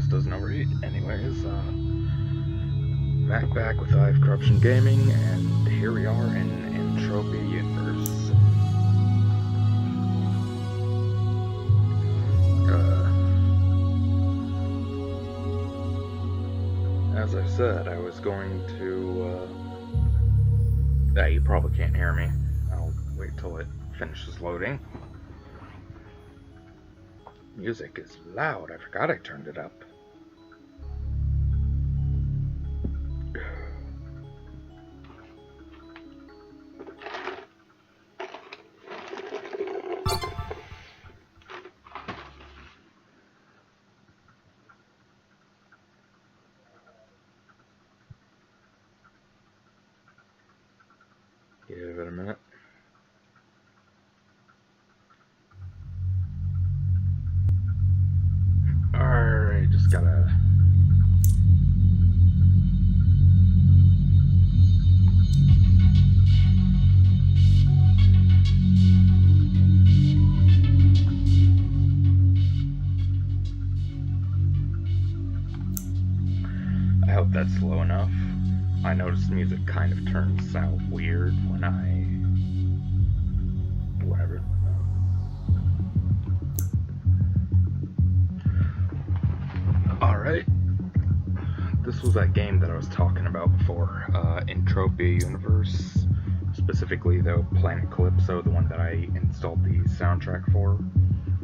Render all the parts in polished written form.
this doesn't overheat. Anyways, back with Corruption Gaming, and here we are in Entropia Universe. As I said, I was going to, you probably can't hear me. I'll wait till it finishes loading. Music is loud. I forgot I turned it up. Give it a minute. Alright, just gotta... I hope that's slow enough. I noticed music kind of turns out weird when whatever. Alright. This was that game that I was talking about before. Entropia Universe. Specifically, though, Planet Calypso, the one that I installed the soundtrack for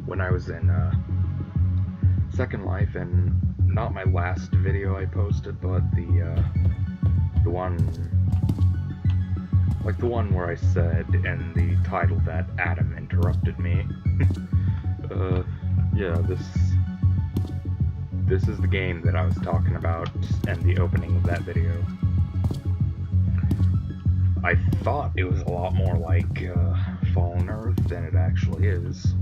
when I was in Second Life, and not my last video I posted, but the one where I said in the title that Adam interrupted me. Yeah, this is the game that I was talking about in the opening of that video. I thought it was a lot more like Fallen Earth than it actually is,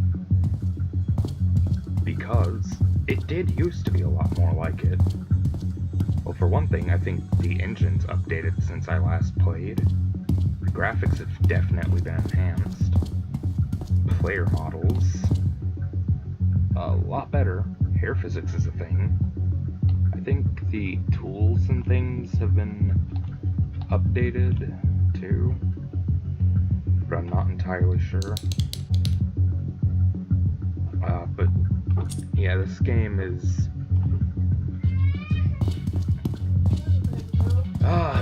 because it did used to be a lot more like it. Well, for one thing, I think the engine's updated since I last played. The graphics have definitely been enhanced. Player models, a lot better. Hair physics is a thing. I think the tools and things have been updated too, but I'm not entirely sure. But yeah, this game is...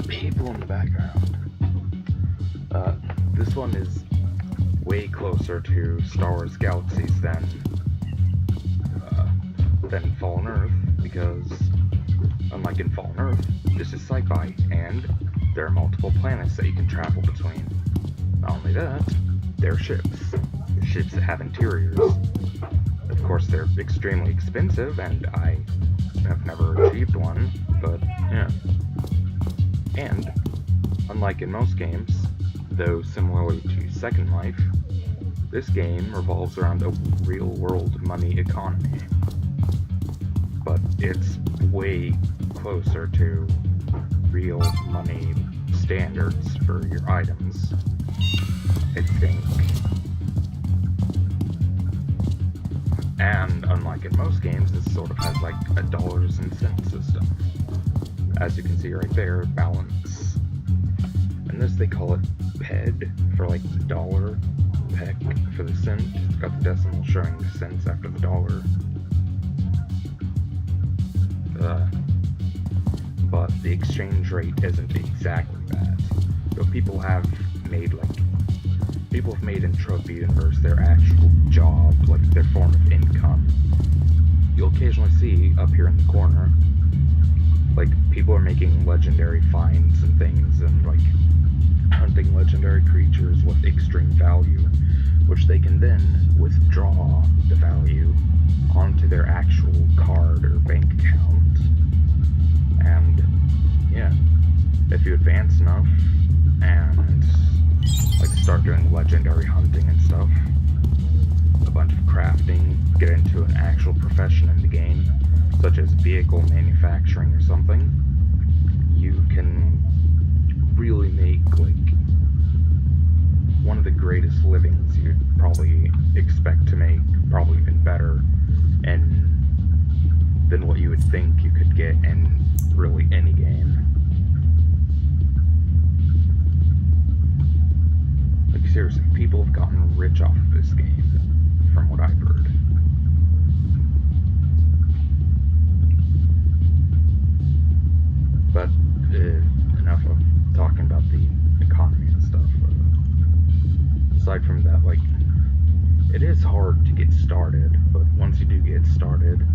people in the background. This one is way closer to Star Wars Galaxies than Fallen Earth, because unlike in Fallen Earth, this is sci-fi, and there are multiple planets that you can travel between. Not only that, they're ships that have interiors. Of course, they're extremely expensive, and I have never achieved one, but yeah. And, unlike in most games, though similarly to Second Life, this game revolves around a real-world money economy. But it's way closer to real money standards for your items, I think. And unlike in most games, this sort of has like a dollars and cents system. As you can see right there, balance. And this they call it PED for like the dollar, PEC for the cent. It's got the decimal showing the cents after the dollar. But the exchange rate isn't exactly that. So people have made Entropia Universe their actual job, like their form of income. You'll occasionally see up here in the corner, like, people are making legendary finds and things, and like hunting legendary creatures with extreme value, which they can then withdraw the value onto their actual card or bank account. And yeah, if you advance enough and like start doing legendary hunting and stuff, a bunch of crafting, get into an actual profession in the game, such as vehicle manufacturing or something, you can really make like one of the greatest livings you'd probably expect to make, probably even better, and than what you would think get started,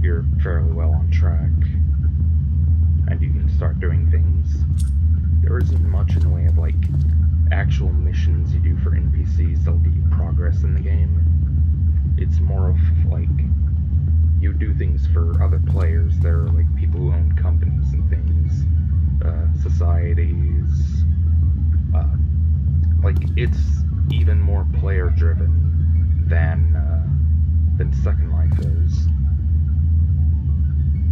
you're fairly well on track, and you can start doing things. There isn't much in the way of, like, actual missions you do for NPCs that'll get you progress in the game. It's more of, like, you do things for other players. There are, like, people who own companies and things, societies. Like, it's even more player-driven than Second Life is.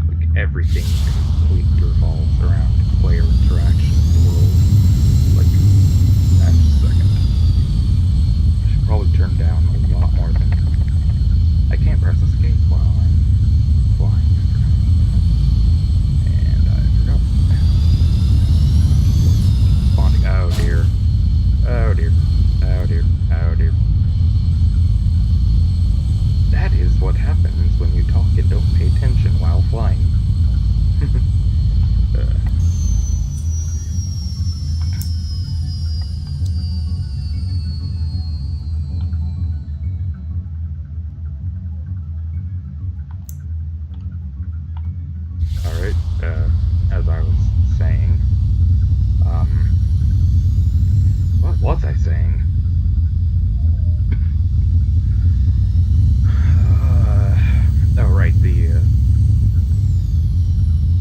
Like, everything completely revolves around player interaction in the world. Like, just a second. I should probably turn down a lot more than... I can't press escape while I'm flying. And I forgot. Spawning. Oh dear. Oh dear. Oh dear. Oh dear. That is what happens when you talk and don't pay attention while flying. Alright, as I was saying, what was I saying? Oh right,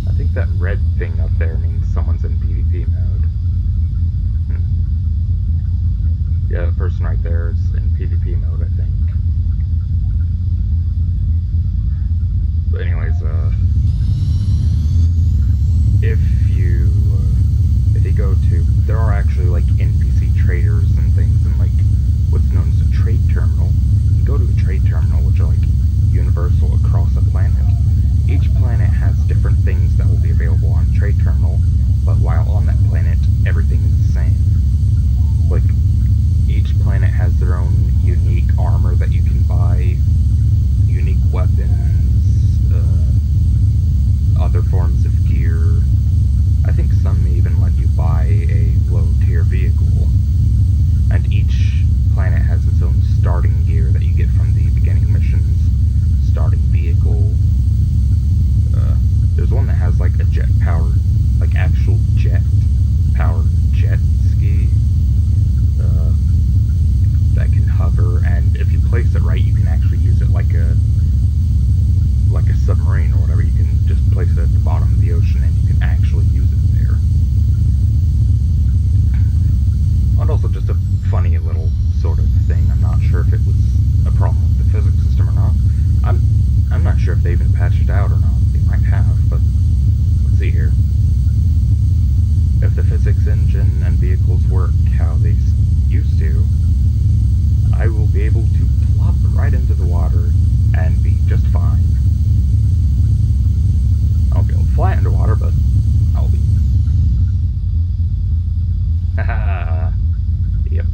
I think that red thing up there means someone's in PvP mode. Yeah, the person right there is in PvP mode, I think. But anyways, if you go to, there are actually, like, NPC traders and things, and, like, what's known as a trade terminal. You go to a trade terminal, which are, like, universal across a planet. Each planet has different things that will be available on a trade terminal, but while on that planet, everything is the same. Like, each planet has their own unique armor that you can buy, unique weapons, other forms of gear. I think some even let you buy a low-tier vehicle. And each planet has its own starting gear that you get from the beginning missions. Starting vehicle. There's one that has, like, a jet-powered, like, actual jet-powered jet ski. That can hover, and if you place it right, you can actually use it like a submarine or whatever. You can just place it at the bottom of the ocean and you can actually use it there. And also just a funny little sort of thing. I'm not sure if it was a problem with the physics system or not. I'm not sure if they even patched it out or not. They might have, but let's see here. If the physics engine and vehicles work how they used to, I will be able to plop right into the water and be just fine. I won't be able to fly underwater, but I'll be. Haha. Yep.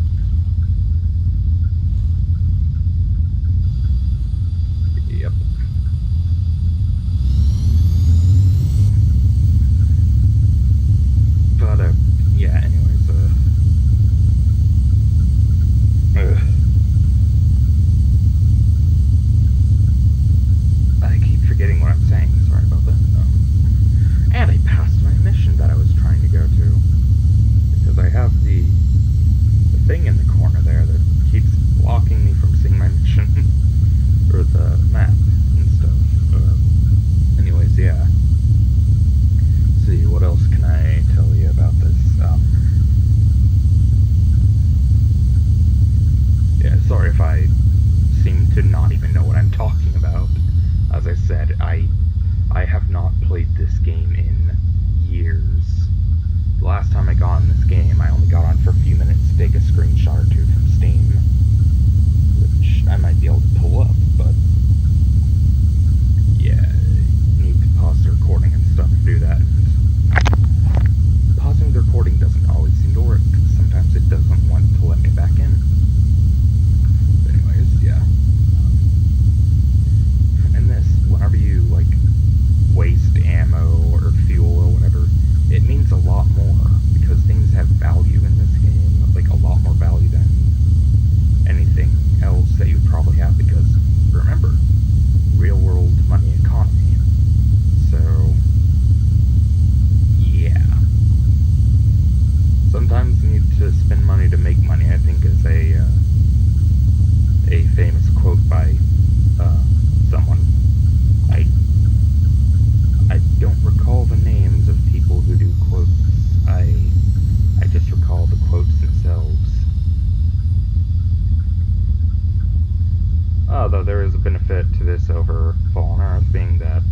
benefit to this over Fallen Earth being that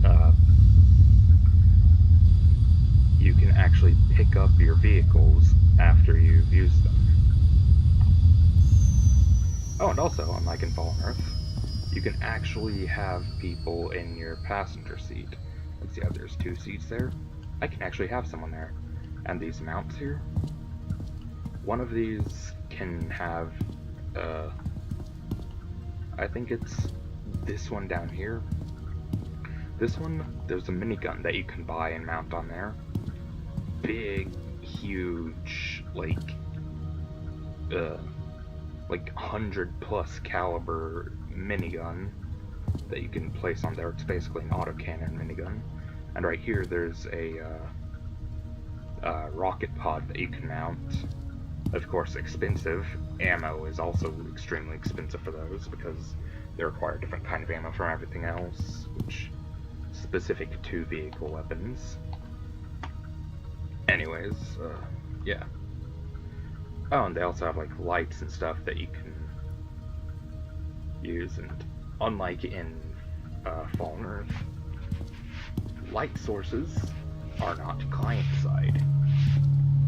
you can actually pick up your vehicles after you've used them. Oh, and also, unlike in Fallen Earth, you can actually have people in your passenger seat. Let's see how there's 2 seats there. I can actually have someone there. And these mounts here, one of these can have, I think it's this one down here. This one, there's a minigun that you can buy and mount on there. Big, huge, like 100+ caliber minigun that you can place on there. It's basically an autocannon minigun. And right here there's a rocket pod that you can mount. Of course, expensive. Ammo is also extremely expensive for those because they require different kind of ammo from everything else, which is specific to vehicle weapons. Anyways, yeah. Oh, and they also have like lights and stuff that you can use, and unlike in Fallen Earth, light sources are not client-side.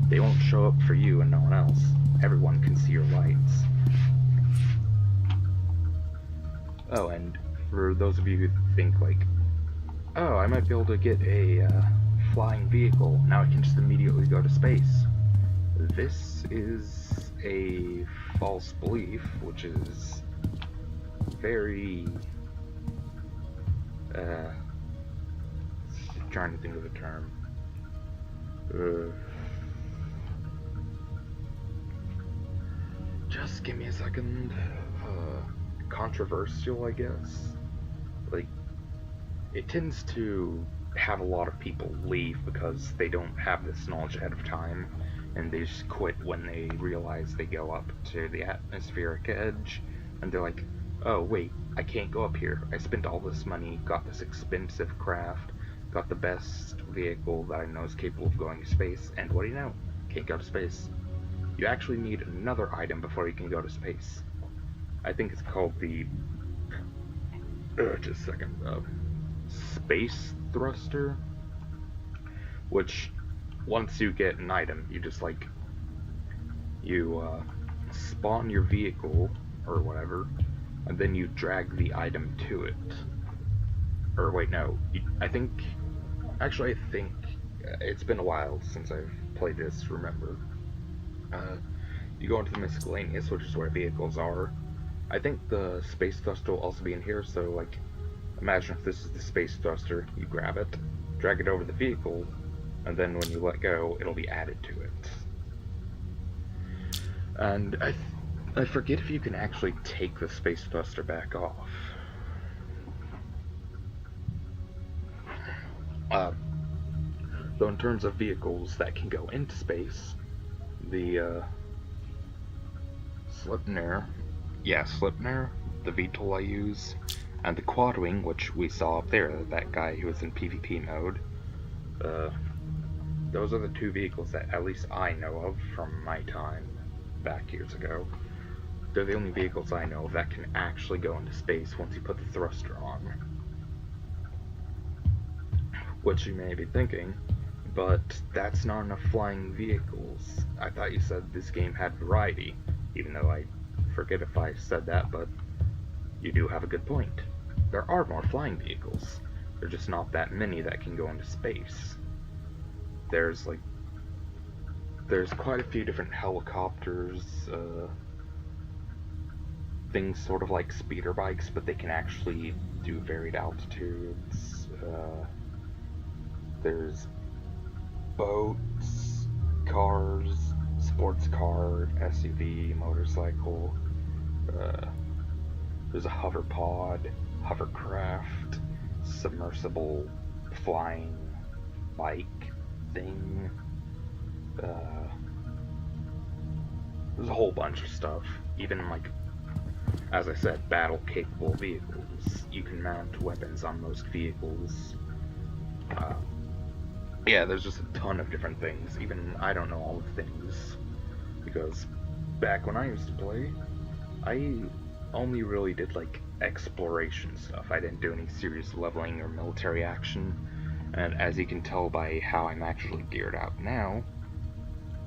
They won't show up for you and no one else. Everyone can see your lights. Oh, and for those of you who think like, oh, I might be able to get a flying vehicle, now I can just immediately go to space. This is a false belief, which is very, trying to think of the term. Just give me a second. Controversial, I guess. Like, it tends to have a lot of people leave because they don't have this knowledge ahead of time, and they just quit when they realize they go up to the atmospheric edge, and they're like, oh wait, I can't go up here. I spent all this money, got this expensive craft, got the best vehicle that I know is capable of going to space, and what do you know? Can't go to space. You actually need another item before you can go to space. I think it's called the, just a second, space thruster, which once you get an item, you just like, you spawn your vehicle or whatever, and then you drag the item to it. Or wait, no, I think it's been a while since I've played this, remember. You go into the miscellaneous, which is where vehicles are. I think the space thruster will also be in here, so like, imagine if this is the space thruster, you grab it, drag it over the vehicle, and then when you let go, it'll be added to it. And I forget if you can actually take the space thruster back off. So in terms of vehicles that can go into space, the Sleipnir, the VTOL I use, and the Quadwing, which we saw up there, that guy who was in PvP mode, those are the 2 vehicles that at least I know of from my time back years ago. They're the only vehicles I know of that can actually go into space once you put the thruster on. Which you may be thinking, but that's not enough flying vehicles. I thought you said this game had variety, even though I forget if I said that, but you do have a good point. There are more flying vehicles. There's just not that many that can go into space. There's quite a few different helicopters, things sort of like speeder bikes, but they can actually do varied altitudes. There's boats, cars, sports car, SUV, motorcycle. There's a hover pod, hovercraft, submersible flying bike thing. There's a whole bunch of stuff. Even like, as I said, battle capable vehicles. You can mount weapons on most vehicles. Yeah, there's just a ton of different things. Even I don't know all the things, because back when I used to play, I only really did like exploration stuff. I didn't do any serious leveling or military action, and as you can tell by how I'm actually geared out now,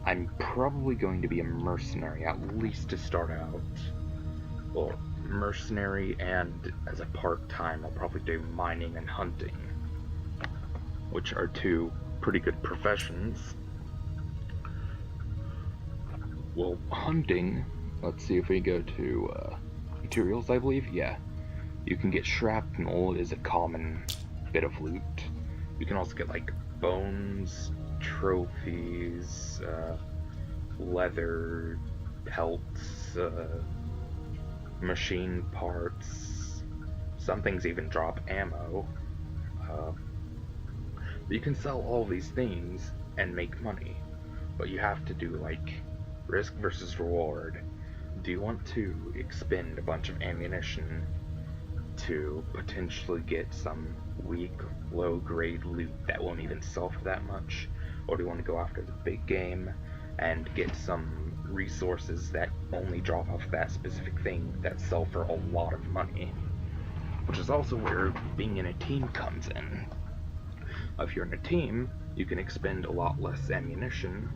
I'm probably going to be a mercenary, at least to start out. Well, mercenary, and as a part-time, I'll probably do mining and hunting, which are two pretty good professions. Well, hunting, let's see if we go to materials, I believe. Yeah, you can get shrapnel is a common bit of loot. You can also get like bones, trophies, leather, pelts, machine parts. Some things even drop ammo. You can sell all these things and make money, but you have to do like risk versus reward. Do you want to expend a bunch of ammunition to potentially get some weak, low-grade loot that won't even sell for that much? Or do you want to go after the big game and get some resources that only drop off that specific thing that sell for a lot of money? Which is also where being in a team comes in. If you're in a team, you can expend a lot less ammunition,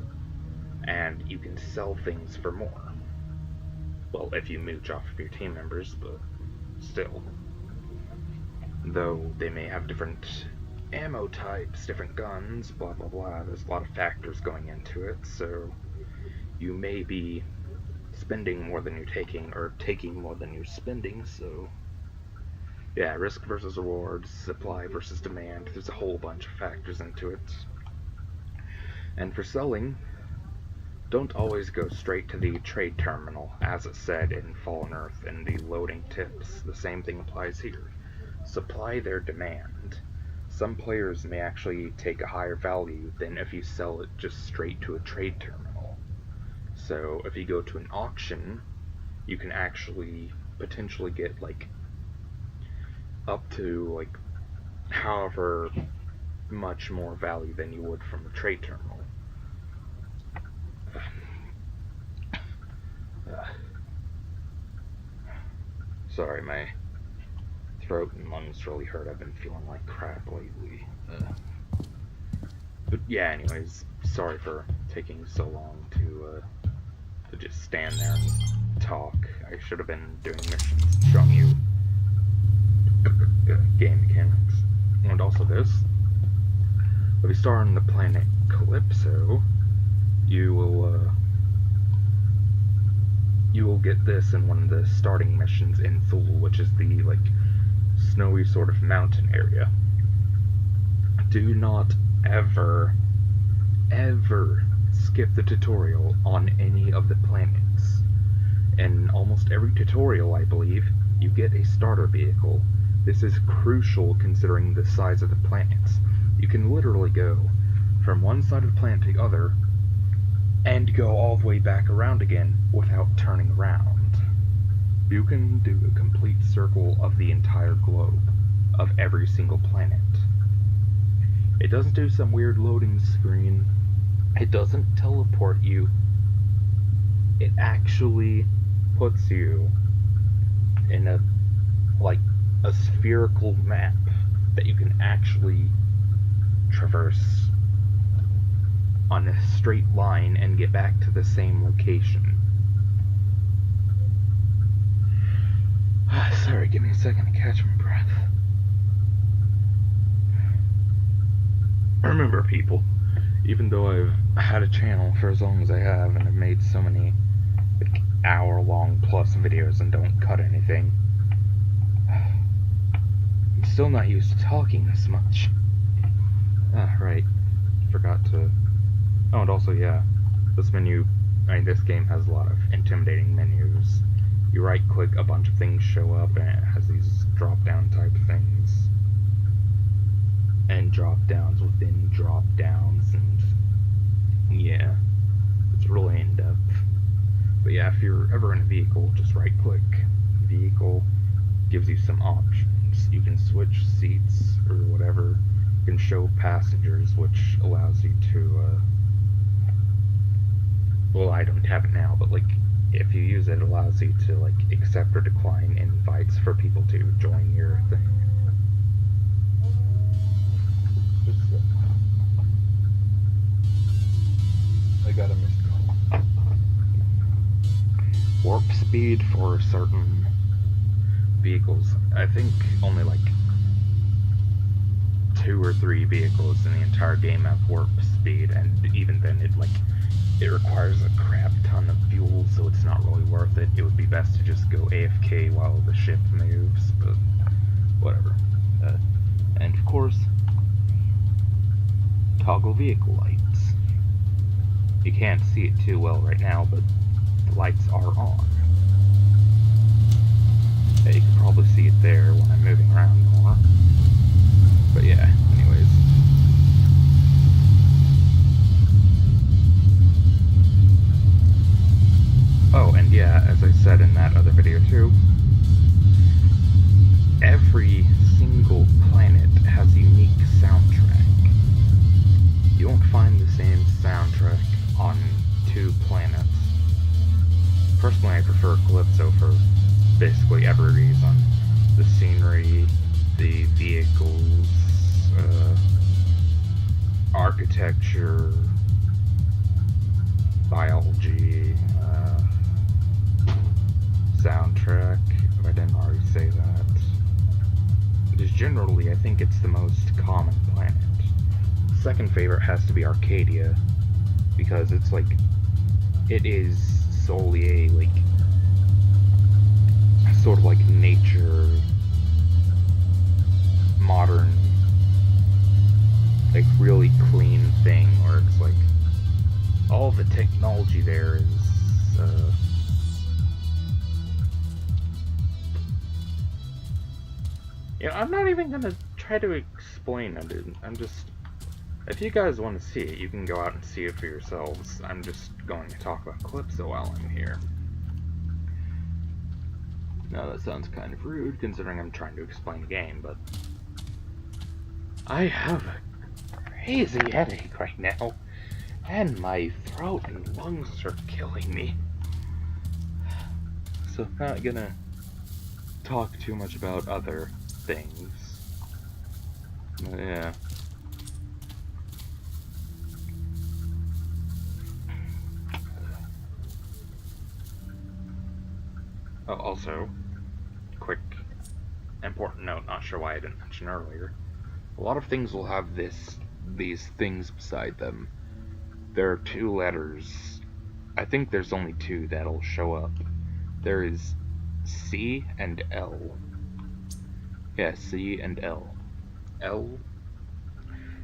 and you can sell things for more. Well, if you mooch off of your team members, but still. Though they may have different ammo types, different guns, blah blah blah, there's a lot of factors going into it, so you may be spending more than you're taking, or taking more than you're spending, so yeah, risk versus rewards, supply versus demand, there's a whole bunch of factors into it. And for selling, don't always go straight to the trade terminal, as it said in Fallen Earth in the loading tips. The same thing applies here. Supply their demand. Some players may actually take a higher value than if you sell it just straight to a trade terminal. So if you go to an auction, you can actually potentially get like up to like however much more value than you would from a trade terminal. Sorry, my throat and lungs really hurt. I've been feeling like crap lately. But yeah, anyways, sorry for taking so long to just stand there and talk. I should have been doing missions, showing you game mechanics. And also this. If you start on the planet Calypso, you will get this in one of the starting missions in Thule, which is the like snowy sort of mountain area. Do not ever skip the tutorial on any of the planets. In almost every tutorial, I believe, you get a starter vehicle. This is crucial considering the size of the planets. You can literally go from one side of the planet to the other and go all the way back around again without turning around. You can do a complete circle of the entire globe, of every single planet. It doesn't do some weird loading screen. It doesn't teleport you. It actually puts you in a spherical map that you can actually traverse on a straight line and get back to the same location. Sorry, give me a second to catch my breath. Remember, people, even though I've had a channel for as long as I have and I've made so many like hour-long plus videos and don't cut anything, I'm still not used to talking this much. Right. Forgot to... Oh, and also, yeah, this menu, this game has a lot of intimidating menus. You right-click, a bunch of things show up, and it has these drop-down type things. And drop-downs within drop-downs, and yeah, it's really in-depth. But yeah, if you're ever in a vehicle, just right-click. Vehicle gives you some options. You can switch seats, or whatever. You can show passengers, which allows you to, well, I don't have it now, but like, if you use it, it allows you to like accept or decline invites for people to join your thing. I got a missed call. Warp speed for certain vehicles. I think only like 2 or 3 vehicles in the entire game have warp speed, and even then it requires a crap ton of fuel, so it's not really worth it. It would be best to just go AFK while the ship moves, but whatever. And of course, toggle vehicle lights. You can't see it too well right now, but the lights are on. You can probably see it there when I'm moving around more. But yeah, anyways. Oh, and yeah, as I said in that other video too, every single planet has a unique soundtrack. You won't find the same soundtrack on 2 planets. Personally, I prefer Calypso for basically every reason. The scenery, the vehicles, architecture, biology, soundtrack, if I didn't already say that. Just generally, I think it's the most common planet. Second favorite has to be Arkadia, because it's like, it is solely a, like, sort of like nature, modern, like really clean thing, where it's like, all the technology there is, you know, I'm not even gonna try to explain it. I'm just, if you guys want to see it, you can go out and see it for yourselves. I'm just going to talk about Calypso while I'm here. Now that sounds kind of rude, considering I'm trying to explain the game, but I have a crazy headache right now, and my throat and lungs are killing me. So I'm not gonna talk too much about other things. But yeah. Oh, also, quick important note, not sure why I didn't mention earlier. A lot of things will have these things beside them. There are 2 letters. I think there's only 2 that'll show up. There is C and L. Yeah, C and L. L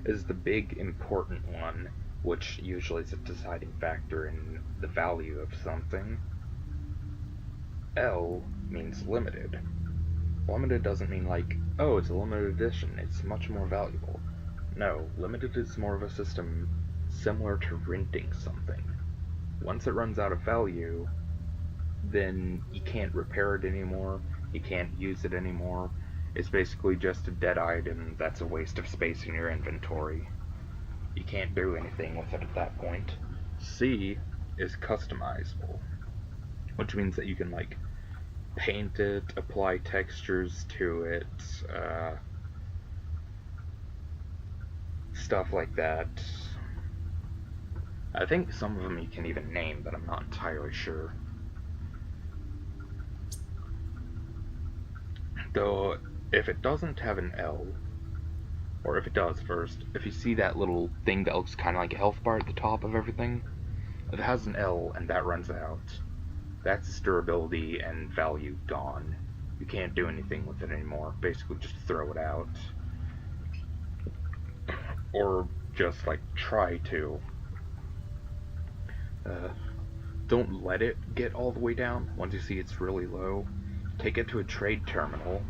is the big important one, which usually is a deciding factor in the value of something. L means limited. Limited doesn't mean like, oh, it's a limited edition, it's much more valuable. No, limited is more of a system similar to renting something. Once it runs out of value, then you can't repair it anymore, you can't use it anymore. It's basically just a dead item that's a waste of space in your inventory. You can't do anything with it at that point. C is customizable, which means that you can like paint it, apply textures to it, stuff like that. I think some of them you can even name, but I'm not entirely sure. Though, if it doesn't have an L, or if it does first, if you see that little thing that looks kind of like a health bar at the top of everything, if it has an L and that runs out, that's its durability and value gone. You can't do anything with it anymore. Basically just throw it out. Or just like try to. Don't let it get all the way down. Once you see it's really low, take it to a trade terminal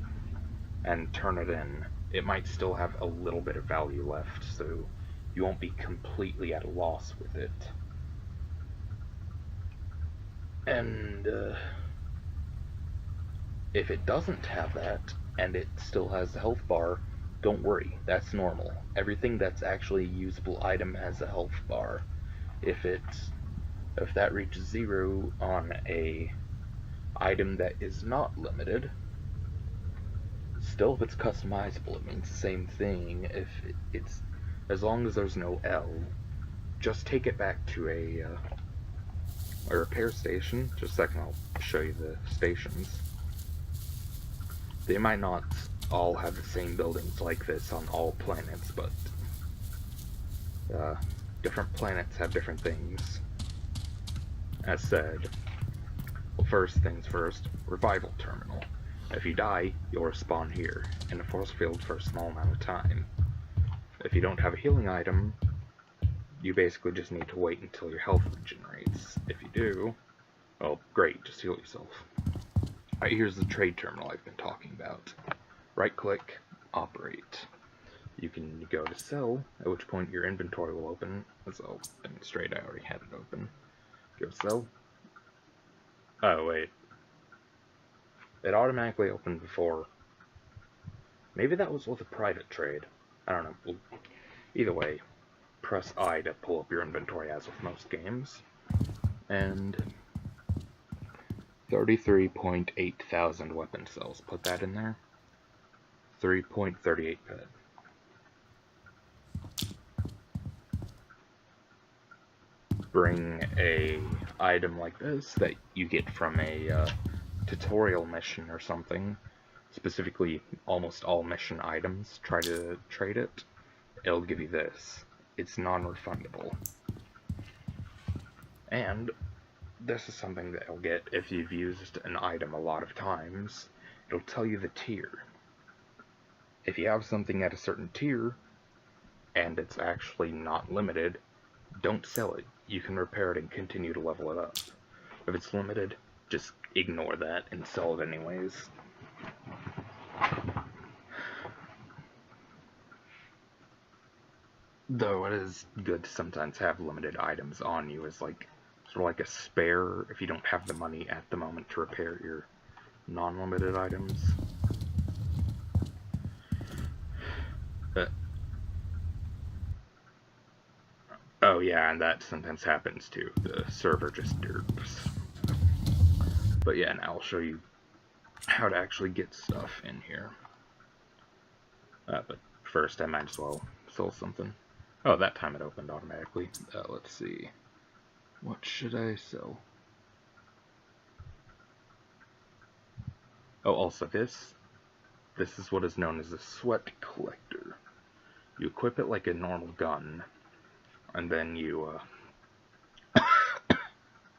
and turn it in. It might still have a little bit of value left, so you won't be completely at a loss with it. And if it doesn't have that, and it still has the health bar, don't worry, that's normal. Everything that's actually a usable item has a health bar. If it If that reaches 0 on a item that is not limited, still if it's customizable, it means the same thing. If it's, as long as there's no L, just take it back to a repair station. Just a second, I'll show you the stations. They might not all have the same buildings like this on all planets, but different planets have different things. As said, well, first things first, revival terminal. If you die, you'll respawn here, in a force field for a small amount of time. If you don't have a healing item, you basically just need to wait until your health regenerates. If you do, well, great, just heal yourself. Alright, here's the trade terminal I've been talking about. Right click, operate. You can go to sell, at which point your inventory will open, as I'll demonstrate. I already had it open. Go to sell. Oh, wait. It automatically opened before. Maybe that was with a private trade. I don't know. Either way, press I to pull up your inventory, as with most games. And 33.8 thousand weapon cells. Put that in there. 3.38 ped. Bring a item like this that you get from a tutorial mission or something. Specifically, almost all mission items. Try to trade it. It'll give you this. It's non-refundable. And this is something that you'll get if you've used an item a lot of times. It'll tell you the tier. If you have something at a certain tier, and it's actually not limited, don't sell it. You can repair it and continue to level it up. If it's limited, just ignore that and sell it anyways. Though it is good to sometimes have limited items on you as like sort of like a spare if you don't have the money at the moment to repair your non-limited items. Oh yeah, and that sometimes happens too. The server just derps. But yeah, now I'll show you how to actually get stuff in here. But first I might as well sell something. Oh, that time it opened automatically. Let's see. What should I sell? Oh, also this is what is known as a sweat collector. You equip it like a normal gun, and then you,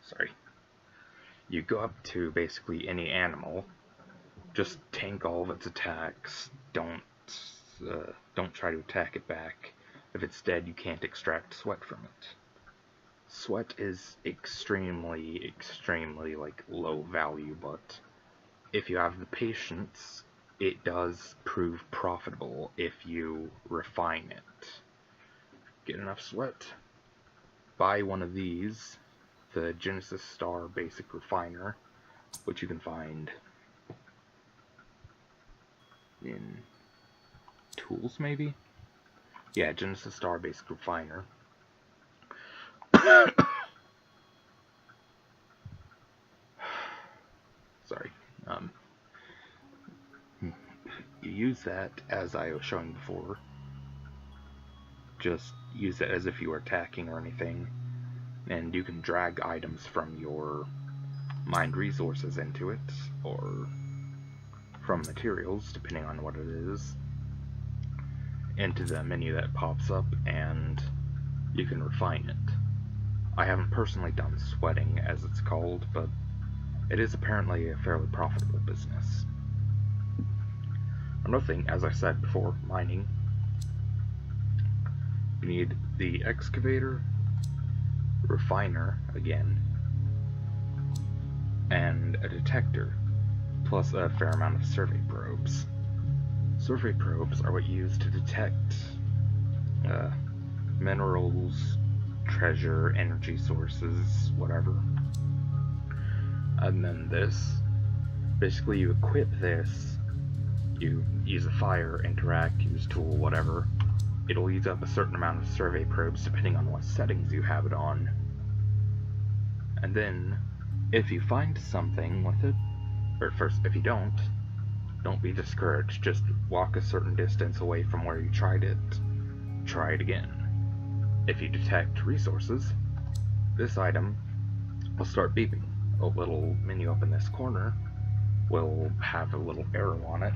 sorry. You go up to basically any animal, just tank all of its attacks, don't try to attack it back. If it's dead, you can't extract sweat from it. Sweat is extremely, like, low value, but if you have the patience, it does prove profitable if you refine it. Get enough sweat, buy one of these, the Genesis Star Basic Refiner, which you can find in tools, maybe? Yeah, Genesis Star Basic Refiner. Sorry. You use that, as I was showing before. Just use it as if you were attacking or anything. And you can drag items from your mined resources into it, or from materials, depending on what it is, into the menu that pops up, and you can refine it. I haven't personally done sweating, as it's called, but it is apparently a fairly profitable business. Another thing, as I said before, mining, you need the excavator, refiner, again, and a detector, plus a fair amount of survey probes. Survey probes are what you use to detect minerals, treasure, energy sources, whatever. And then this, basically you equip this, you use a fire, interact, use tool, whatever. It'll use up a certain amount of survey probes depending on what settings you have it on. And then, if you find something with it, or first, if you don't be discouraged. Just walk a certain distance away from where you tried it. Try it again. If you detect resources, this item will start beeping. A little menu up in this corner will have a little arrow on it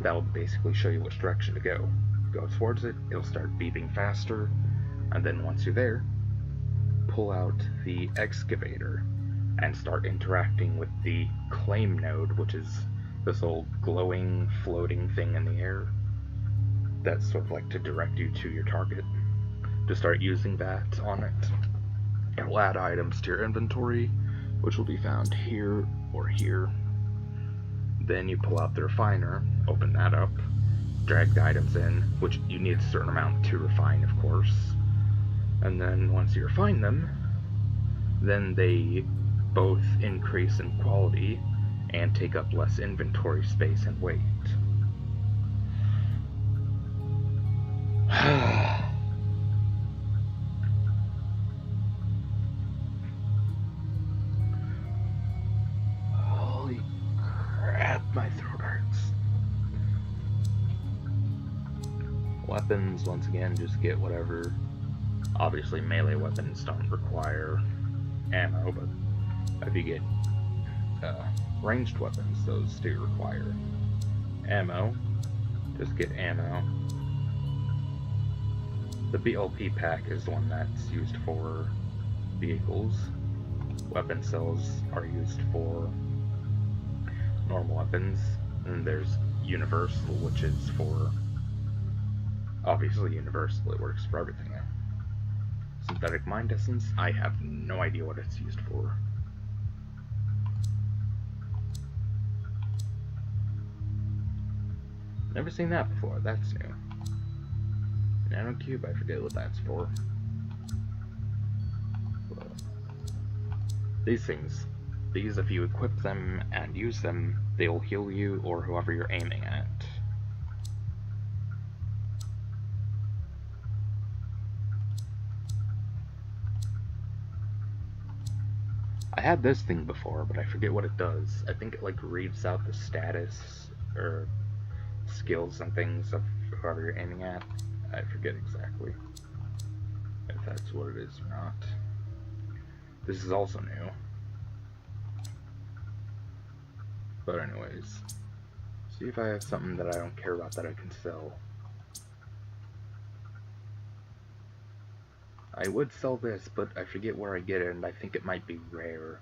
that'll basically show you which direction to go. Go towards it, it'll start beeping faster, and then once you're there, pull out the excavator and start interacting with the claim node, which is this old glowing, floating thing in the air that's sort of like to direct you to your target. To start using that on it, it'll add items to your inventory, which will be found here or here. Then you pull out the refiner, open that up, drag the items in, which you need a certain amount to refine, of course. And then once you refine them, then they both increase in quality and take up less inventory space and weight. Holy crap, my throat hurts. Weapons, once again, just get whatever. Obviously, melee weapons don't require ammo, but if you get ranged weapons, those do require ammo. Just get ammo. The BLP pack is the one that's used for vehicles. Weapon cells are used for normal weapons. And there's universal, which is for, obviously universal, it works for everything. Synthetic mind essence, I have no idea what it's used for. Never seen that before, that's new. Nanocube, I forget what that's for. But these things, if you equip them and use them, they will heal you or whoever you're aiming at. I had this thing before, but I forget what it does. I think it like reads out the status or skills and things of whoever you're aiming at. I forget exactly if that's what it is or not. This is also new. But anyways, see if I have something that I don't care about that I can sell. I would sell this, but I forget where I get it, and I think it might be rare.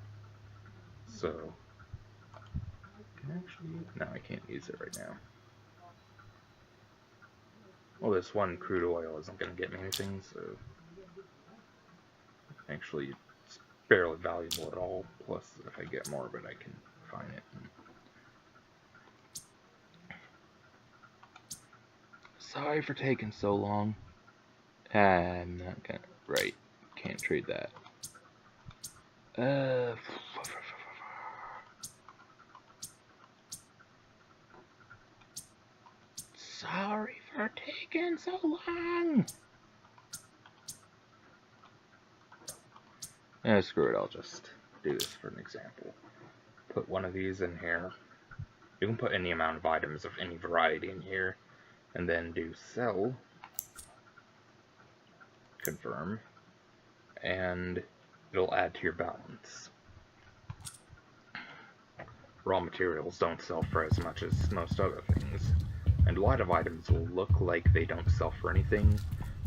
So, can I actually? No, I can't use it right now. Well, this one crude oil isn't going to get me anything, so actually it's barely valuable at all. Plus, if I get more of it, I can refine it. Sorry for taking so long. I'm not gonna. Right, can't trade that. Sorry for taking so long. Screw it, I'll just do this for an example. Put one of these in here. You can put any amount of items of any variety in here, and then do sell, confirm, and it'll add to your balance. Raw materials don't sell for as much as most other things, and a lot of items will look like they don't sell for anything,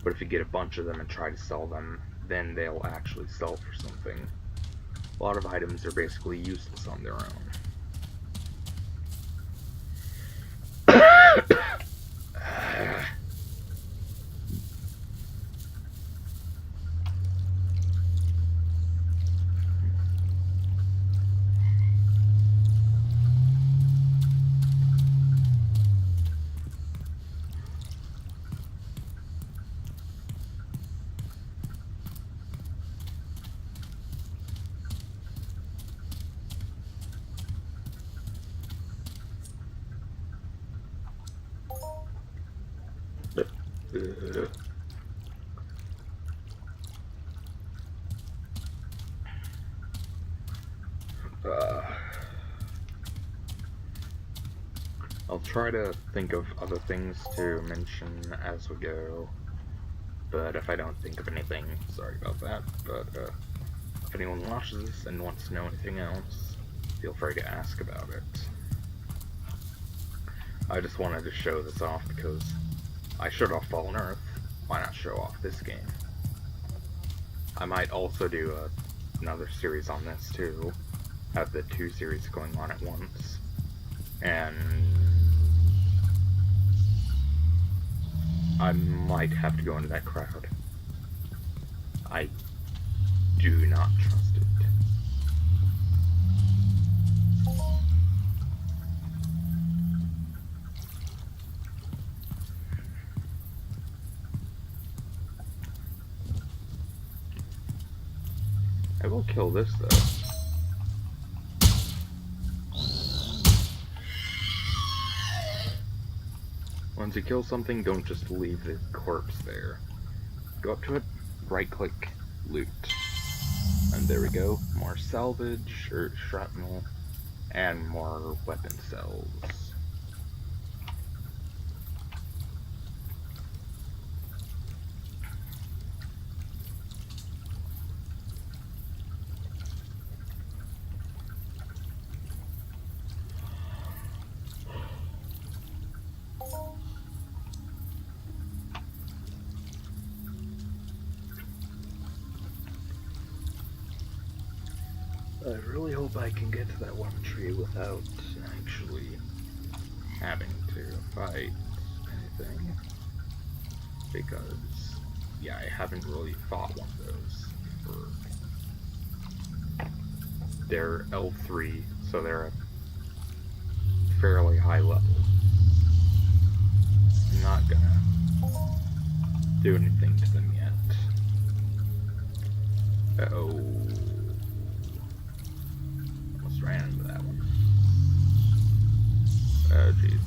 but if you get a bunch of them and try to sell them, then they'll actually sell for something. A lot of items are basically useless on their own. try to think of other things to mention as we go, but if I don't think of anything, sorry about that, but if anyone watches this and wants to know anything else, feel free to ask about it. I just wanted to show this off because I showed off Fallen Earth, why not show off this game? I might also do another series on this too, have the 2 series going on at once, and I might have to go into that crowd. I do not trust it. I will kill this though. Once you kill something, don't just leave the corpse there. Go up to it, right click, loot. And there we go, more salvage, or shrapnel, and more weapon cells. I really hope I can get to that one tree without actually having to fight anything. Because, yeah, I haven't really fought one of those for... They're L3, so they're a fairly high level. I'm not gonna do anything to them yet. Uh-oh. Ran into that one. Oh, jeez.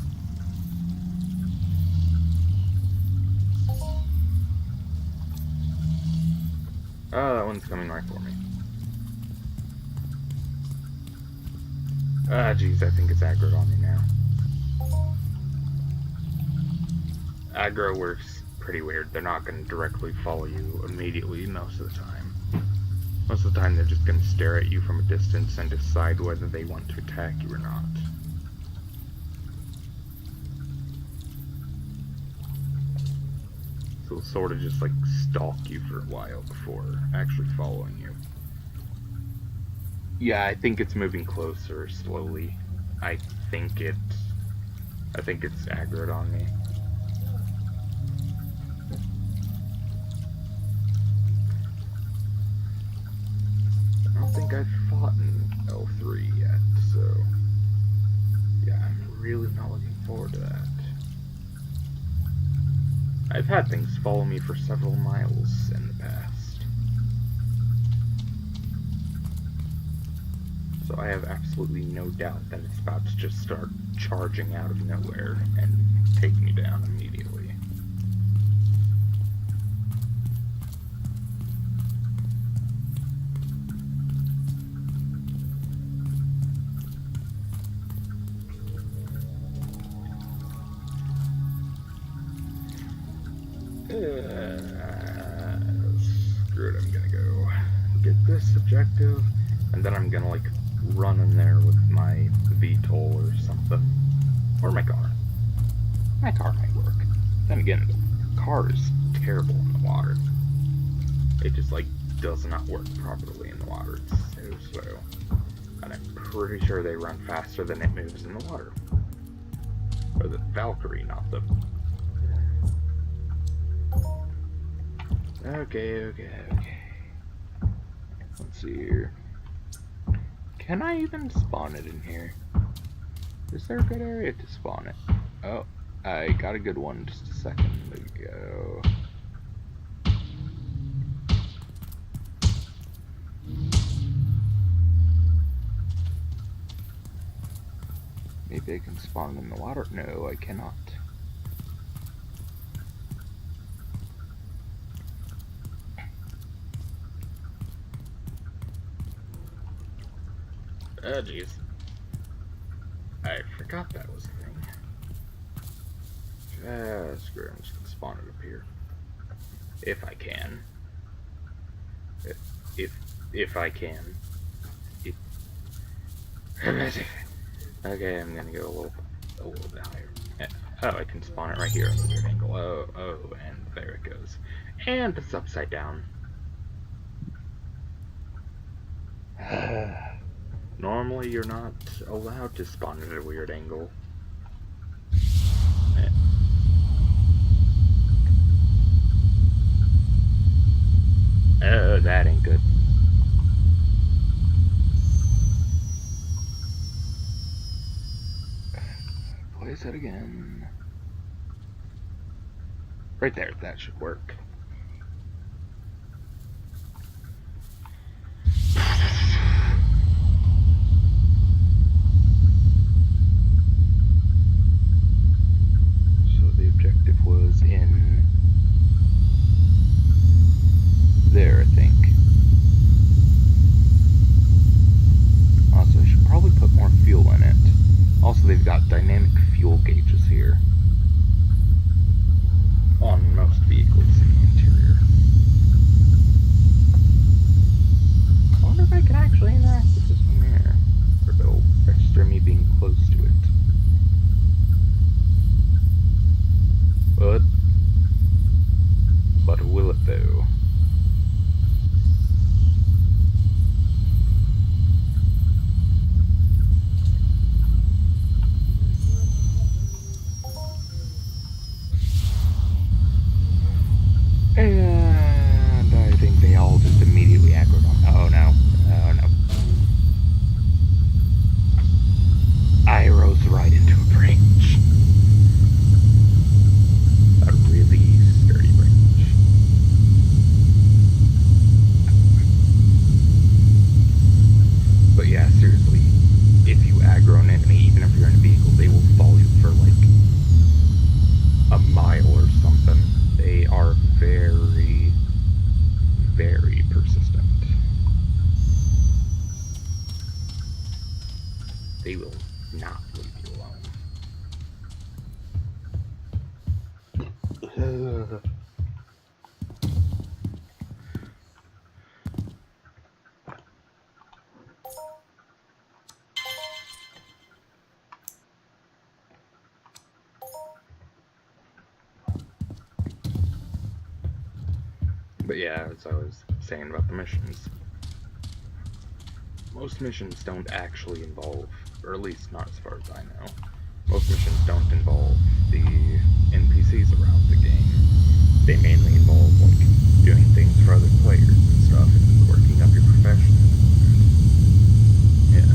Oh, that one's coming right for me. Ah, jeez, I think it's aggroed on me now. Aggro works pretty weird. They're not going to directly follow you immediately most of the time. Most of the time, they're just going to stare at you from a distance and decide whether they want to attack you or not. So they'll sort of just like stalk you for a while before actually following you. Yeah, I think it's moving closer slowly. I think it's aggroed on me. I don't think I've fought in L3 yet, so yeah, I'm really not looking forward to that. I've had things follow me for several miles in the past, so I have absolutely no doubt that it's about to just start charging out of nowhere and take me down immediately. Screw it, I'm gonna go get this objective, and then I'm gonna like run in there with my VTOL or something. Or my car. My car might work. Then again, the car is terrible in the water. It just like does not work properly in the water. It's so slow. And I'm pretty sure they run faster than it moves in the water. Or the Valkyrie, not the... Okay. Let's see here. Can I even spawn it in here? Is there a good area to spawn it? Oh, I got a good one just a second ago. Maybe I can spawn in the water? No, I cannot. Oh, jeez. I forgot that was a thing. Screw it, I'm just gonna spawn it up here. If I can. If I can. Okay, I'm gonna go a little bit higher. Oh, I can spawn it right here at a weird angle. Oh, and there it goes. And it's upside down. Normally, you're not allowed to spawn at a weird angle. Oh, that ain't good. Place it again. Right there, that should work. So the objective was in there, I think. Also, I should probably put more fuel in it. Also, they've got dynamic fuel gauges here on most vehicles in the interior. I wonder if I can actually interact with this one here, or if it'll register me being close to it. But will it though? And I think they all just immediately aggroed on. Oh no. Oh no. I rose right into a branch. A really sturdy branch. But yeah, seriously, if you aggro an enemy, even if you're in a vehicle, they will follow you for like a mile or something. They are very, very persistent. They will not leave you alone. But yeah, as I was saying about the missions, most missions don't actually involve, or at least not as far as I know, most missions don't involve the NPCs around the game. They mainly involve, like, doing things for other players and stuff, and working up your profession. Yeah.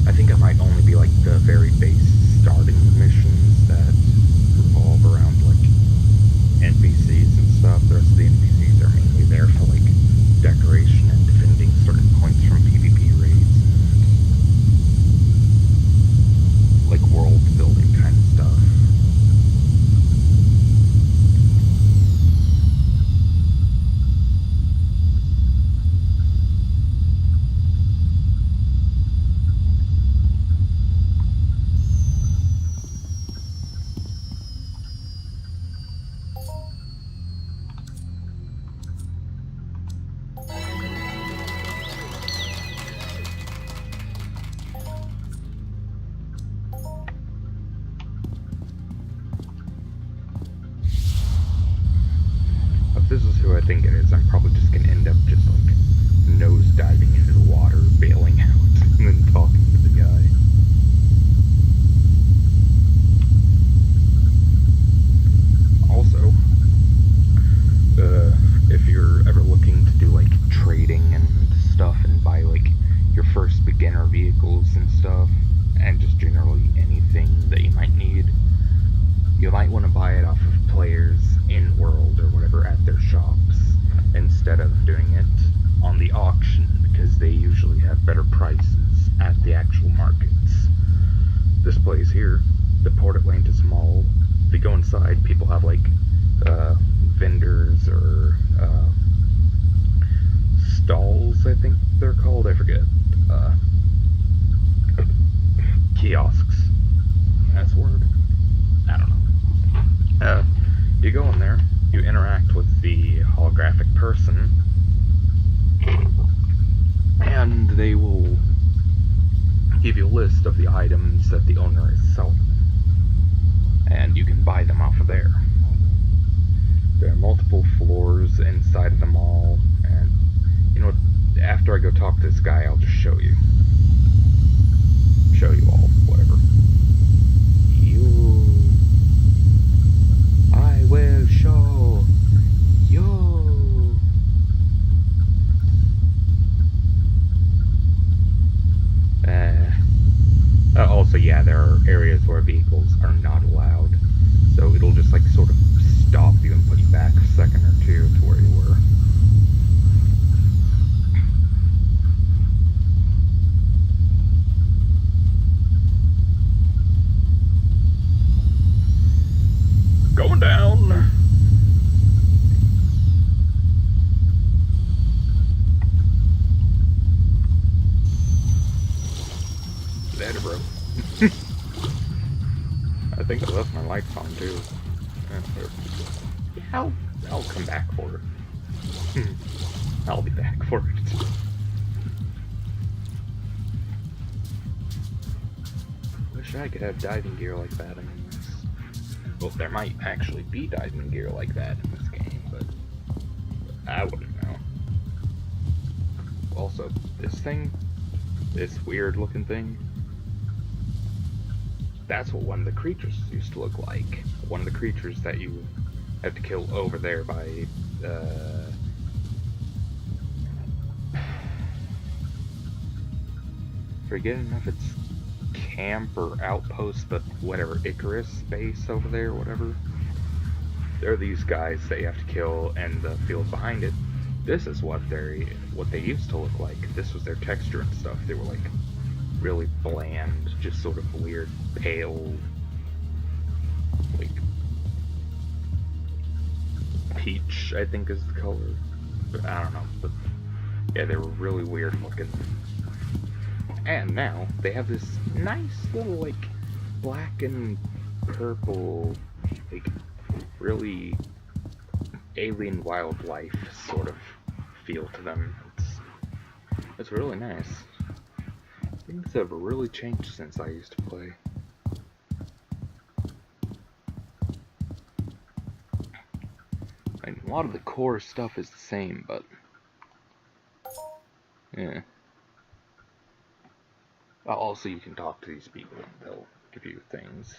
I think it might only be, like, the very base starting missions that revolve around, like, NPCs and stuff. The rest of the NPCs are mainly there for, like, decoration and defending certain points from PvP raids and, like, world building kind of stuff. If this is who I think it is, I'm probably just gonna end up just like nose diving into the water, bailing out, and then talking to the guy. Also, if you're ever looking to do like trading and stuff and buy like your first beginner vehicles and stuff, and just generally anything that you might need, you might want to buy it off of players in world or whatever at their shops instead of doing it on the auction, because they usually have better prices at the actual markets. This place here, the Port Atlantis Mall, if you go inside, people have like vendors or stalls, I think they're called, I forget. Kiosks, that's the word. go in there, you interact with the holographic person, and they will give you a list of the items that the owner is selling, and you can buy them off of there. There are multiple floors inside of the mall, and you know what, after I go talk to this guy, I'll just show you. Show you all, whatever. I will show you. Also, yeah, there are areas where vehicles are not allowed, so it'll just like sort of stop you and put you back a second or two to where you were. Going down! Later, bro. I think I left my lights on too. I'll come back for it. I'll be back for it. Wish I could have diving gear like that in this. Well, there might actually be diving gear like that in this game, but I wouldn't know. Also, this thing, this weird looking thing, that's what one of the creatures used to look like. One of the creatures that you have to kill over there by, forgetting if it's camp or outpost, but whatever, Icarus base over there, whatever. There are these guys that you have to kill, and the field behind it, this is what they used to look like. This was their texture and stuff. They were like really bland, just sort of weird, pale, like peach, I think is the color. But I don't know, but yeah, they were really weird looking. And now they have this nice little like black and purple, like really alien wildlife sort of feel to them. It's really nice. Things have really changed since I used to play. And a lot of the core stuff is the same, but yeah. Also, you can talk to these people and they'll give you things.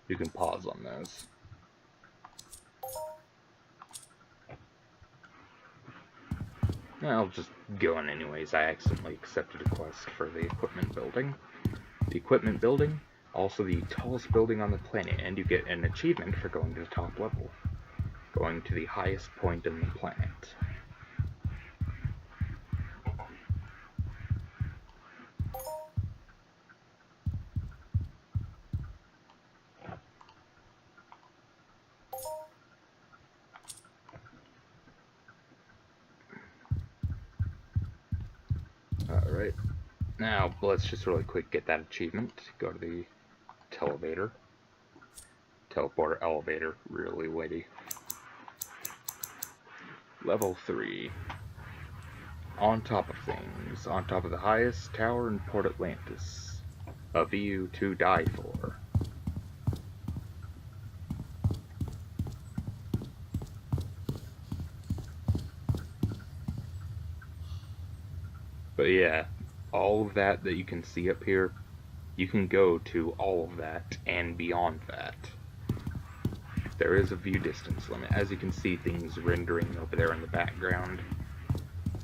You can pause on those. I'll just go in anyways. I accidentally accepted a quest for the equipment building. The equipment building, also the tallest building on the planet, and you get an achievement for going to the top level. Going to the highest point in the planet. Alright, now let's just really quick get that achievement. Go to the televator. Teleporter elevator, really witty. Level 3. On top of things. On top of the highest tower in Port Atlantis. A view to die for. But yeah, all of that you can see up here, you can go to all of that and beyond that. There is a view distance limit. As you can see, things rendering over there in the background.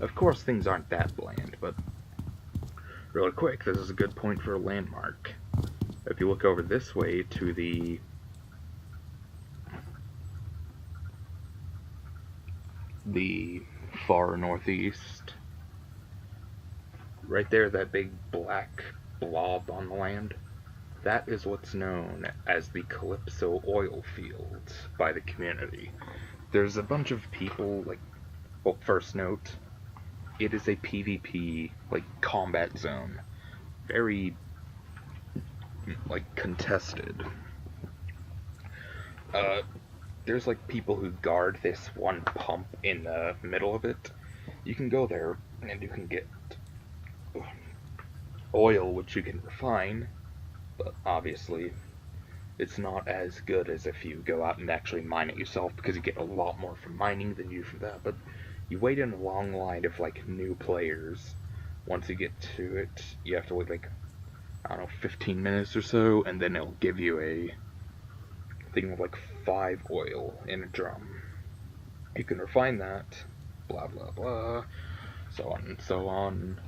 Of course, things aren't that bland, but really quick, this is a good point for a landmark. If you look over this way to the far northeast, right there, that big black blob on the land, that is what's known as the Calypso oil fields by the community. There's a bunch of people, like, well, first note, it is a PvP, like, combat zone. Very, like contested. There's like people who guard this one pump in the middle of it. You can go there and you can get oil, which you can refine, but obviously it's not as good as if you go out and actually mine it yourself, because you get a lot more from mining than you do from that. But you wait in a long line of like new players. Once you get to it, you have to wait like, I don't know, 15 minutes or so, and then it'll give you a thing with like 5 oil in a drum. You can refine that, blah blah blah, so on and so on.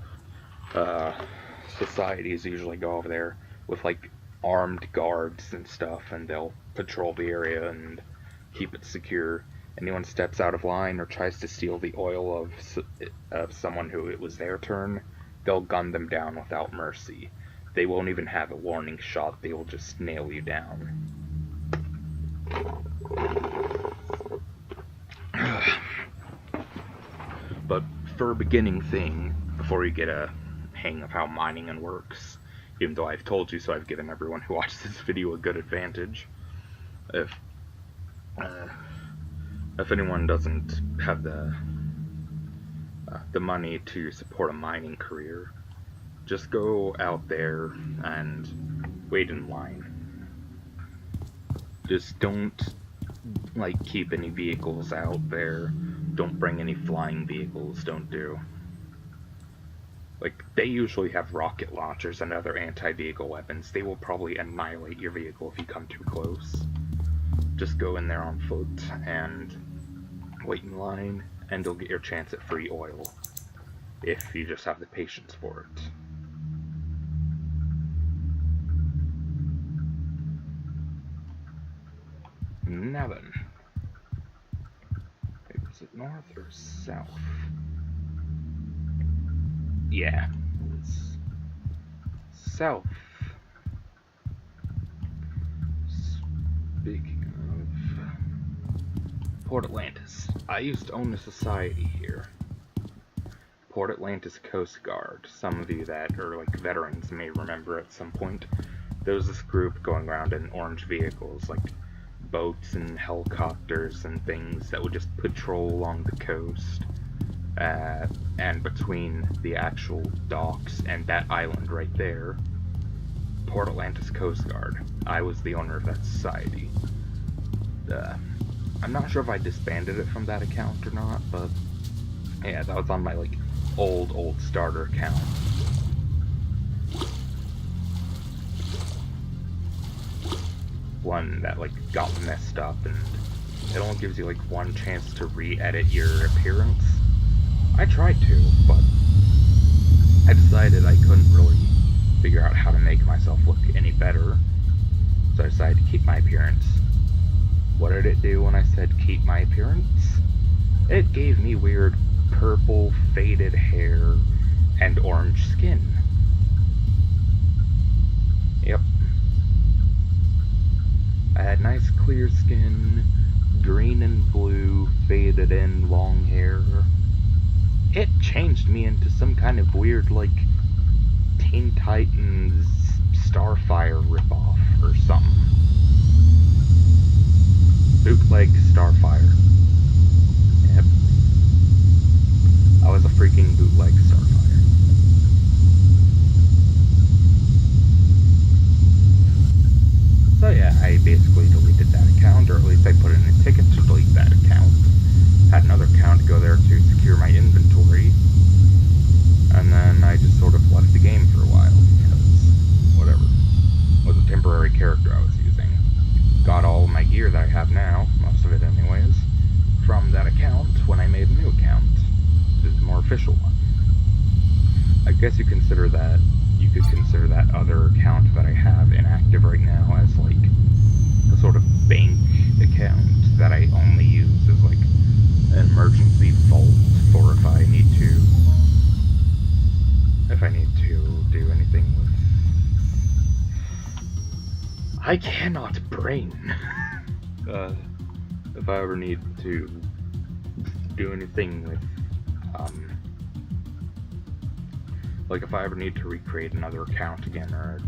Societies usually go over there with like armed guards and stuff, and they'll patrol the area and keep it secure. Anyone steps out of line or tries to steal the oil of someone who it was their turn, they'll gun them down without mercy. They won't even have a warning shot, they will just nail you down. But for a beginning thing, before you get a hang of how mining works, even though I've told you so, I've given everyone who watched this video a good advantage. If anyone doesn't have the money to support a mining career, just go out there and wait in line. Just don't like keep any vehicles out there. Don't bring any flying vehicles. Don't do. Like, they usually have rocket launchers and other anti-vehicle weapons. They will probably annihilate your vehicle if you come too close. Just go in there on foot and wait in line, and you'll get your chance at free oil, if you just have the patience for it. Now then, is it north or south? Yeah, it's south. Speaking of Port Atlantis, I used to own a society here. Port Atlantis Coast Guard. Some of you that are like veterans may remember at some point. There was this group going around in orange vehicles, like boats and helicopters and things, that would just patrol along the coast. And between the actual docks and that island right there, Port Atlantis Coast Guard. I was the owner of that society. I'm not sure if I disbanded it from that account or not, but yeah, that was on my like old starter account. One that like got messed up, and it only gives you like one chance to re-edit your appearance. I tried to, but I decided I couldn't really figure out how to make myself look any better, so I decided to keep my appearance. What did it do when I said keep my appearance? It gave me weird purple faded hair and orange skin. Yep. I had nice clear skin, green and blue, faded in long hair. It changed me into some kind of weird, like, Teen Titans Starfire ripoff or something. Bootleg Starfire. Yep. I was a freaking bootleg Starfire. So yeah, I basically deleted that account, or at least I put in a ticket to delete that account. Had another account go there to secure my inventory, and then I just sort of left the game for a while, because, whatever. It was a temporary character I was using. Got all of my gear that I have now, most of it anyways, from that account when I made a new account. This is a more official one. I guess you could consider that other account that I have inactive right now as like a sort of bank account that I only use as like an emergency vault for if I need to do anything with... I cannot brain. If I ever need to do anything with like if I ever need to recreate another account again, or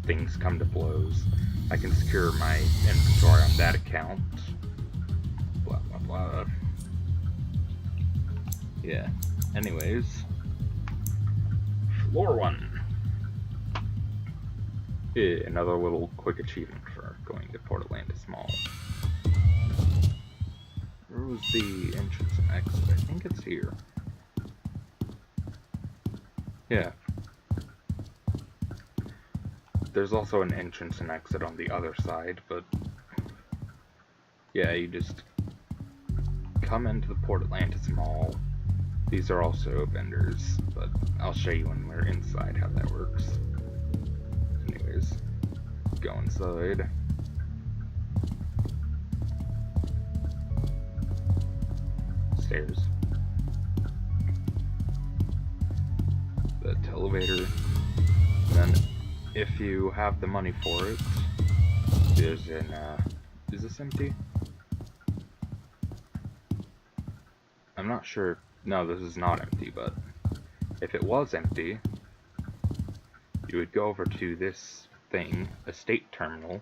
things come to blows, I can secure my inventory on that account. Blah, blah, blah. Yeah. Anyways. Floor 1. Yeah, another little quick achievement for going to Port Atlantis Mall. Where was the entrance and exit? I think it's here. Yeah. There's also an entrance and exit on the other side, but yeah, you just come into the Port Atlantis Mall. These are also vendors, but I'll show you when we're inside how that works. Anyways, go inside. Stairs. The elevator. Then, if you have the money for it, there's an, is this empty? I'm not sure. No, this is not empty, but if it was empty, you would go over to this thing, estate terminal,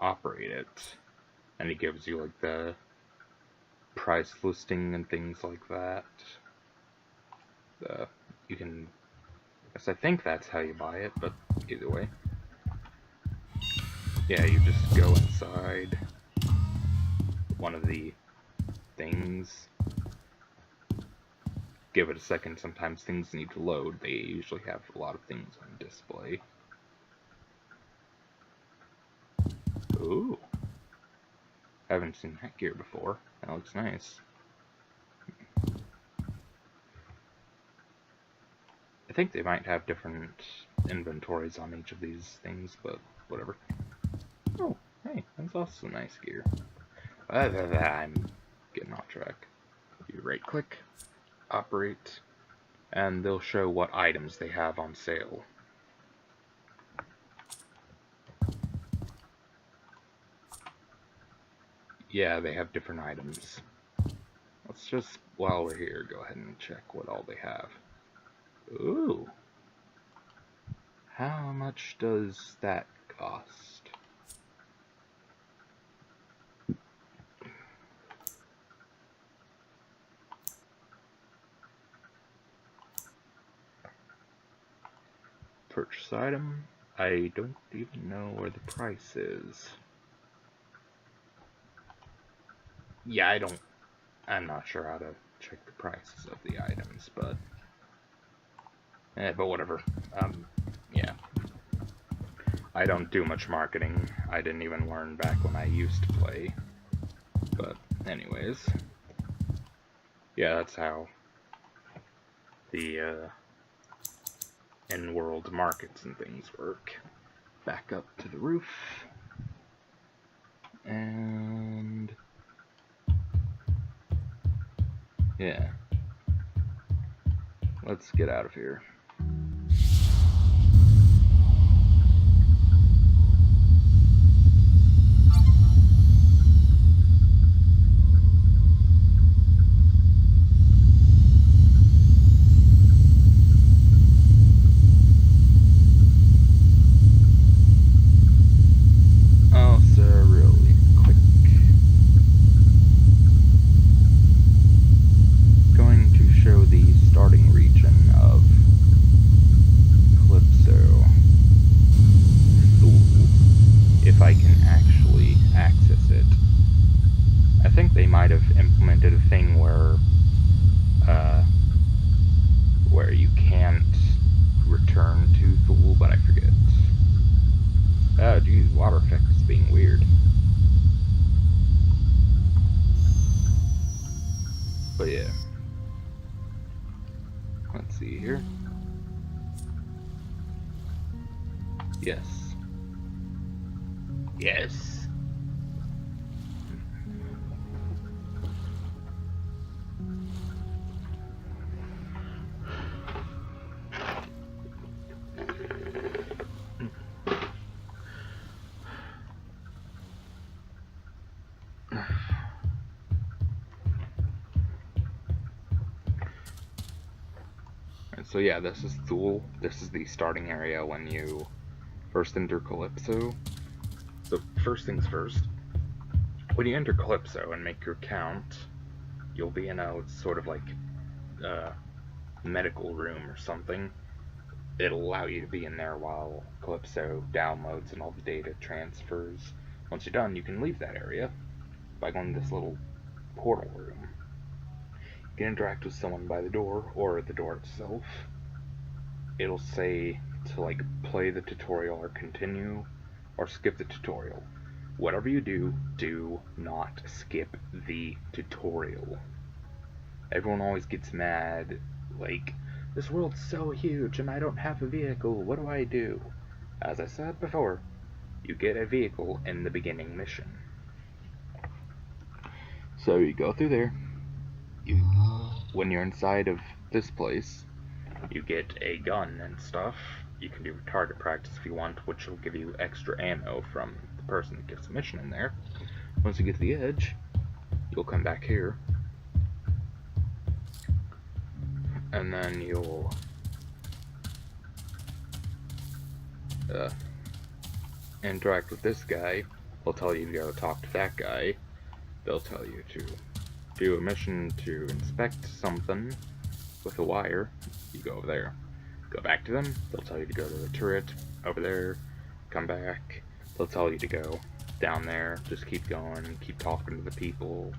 operate it, and it gives you like the price listing and things like that. You can, I think that's how you buy it, but either way. Yeah, you just go inside one of the things. Give it a second, sometimes things need to load. They usually have a lot of things on display. Ooh. Haven't seen that gear before. That looks nice. I think they might have different inventories on each of these things, but whatever. Oh, hey, that's also nice gear. I'm getting off track. You right click, operate, and they'll show what items they have on sale. Yeah, they have different items. Let's just, while we're here, go ahead and check what all they have. Ooh. How much does that cost? Purchase item. I don't even know where the price is. Yeah, I'm not sure how to check the prices of the items, but whatever. Yeah. I don't do much marketing. I didn't even learn back when I used to play. But anyways. Yeah, that's how the in-world markets and things work. Back up to the roof. And yeah. Let's get out of here. Starting region of Calypso. Ooh, if I can actually access it. I think they might have implemented a thing where you can't return to Thule, but I forget. Oh geez, water effect is being weird. But yeah. Let's see here. Yes. Yes. So yeah, this is Thule. This is the starting area when you First enter Calypso. So first things first, when you enter Calypso and make your account, you'll be in a sort of like medical room or something. It'll allow you to be in there while Calypso downloads and all the data transfers. Once you're done, you can leave that area by going to this little portal room. You can interact with someone by the door or the door itself. It'll say to like play the tutorial or continue or skip the tutorial. Whatever you do, do not skip the tutorial. Everyone always gets mad, like, this world's so huge and I don't have a vehicle, what do I do? As I said before, you get a vehicle in the beginning mission. So you go through there, when you're inside of this place, you get a gun and stuff. You can do target practice if you want, which will give you extra ammo from the person that gets a mission in there. Once you get to the edge, you'll come back here, and then you'll interact with this guy. They'll tell you to go talk to that guy. They'll tell you to do a mission to inspect something with a wire. You go over there. Go back to them. They'll tell you to go to the turret over there. Come back. They'll tell you to go down there. Just keep going. Keep talking to the people.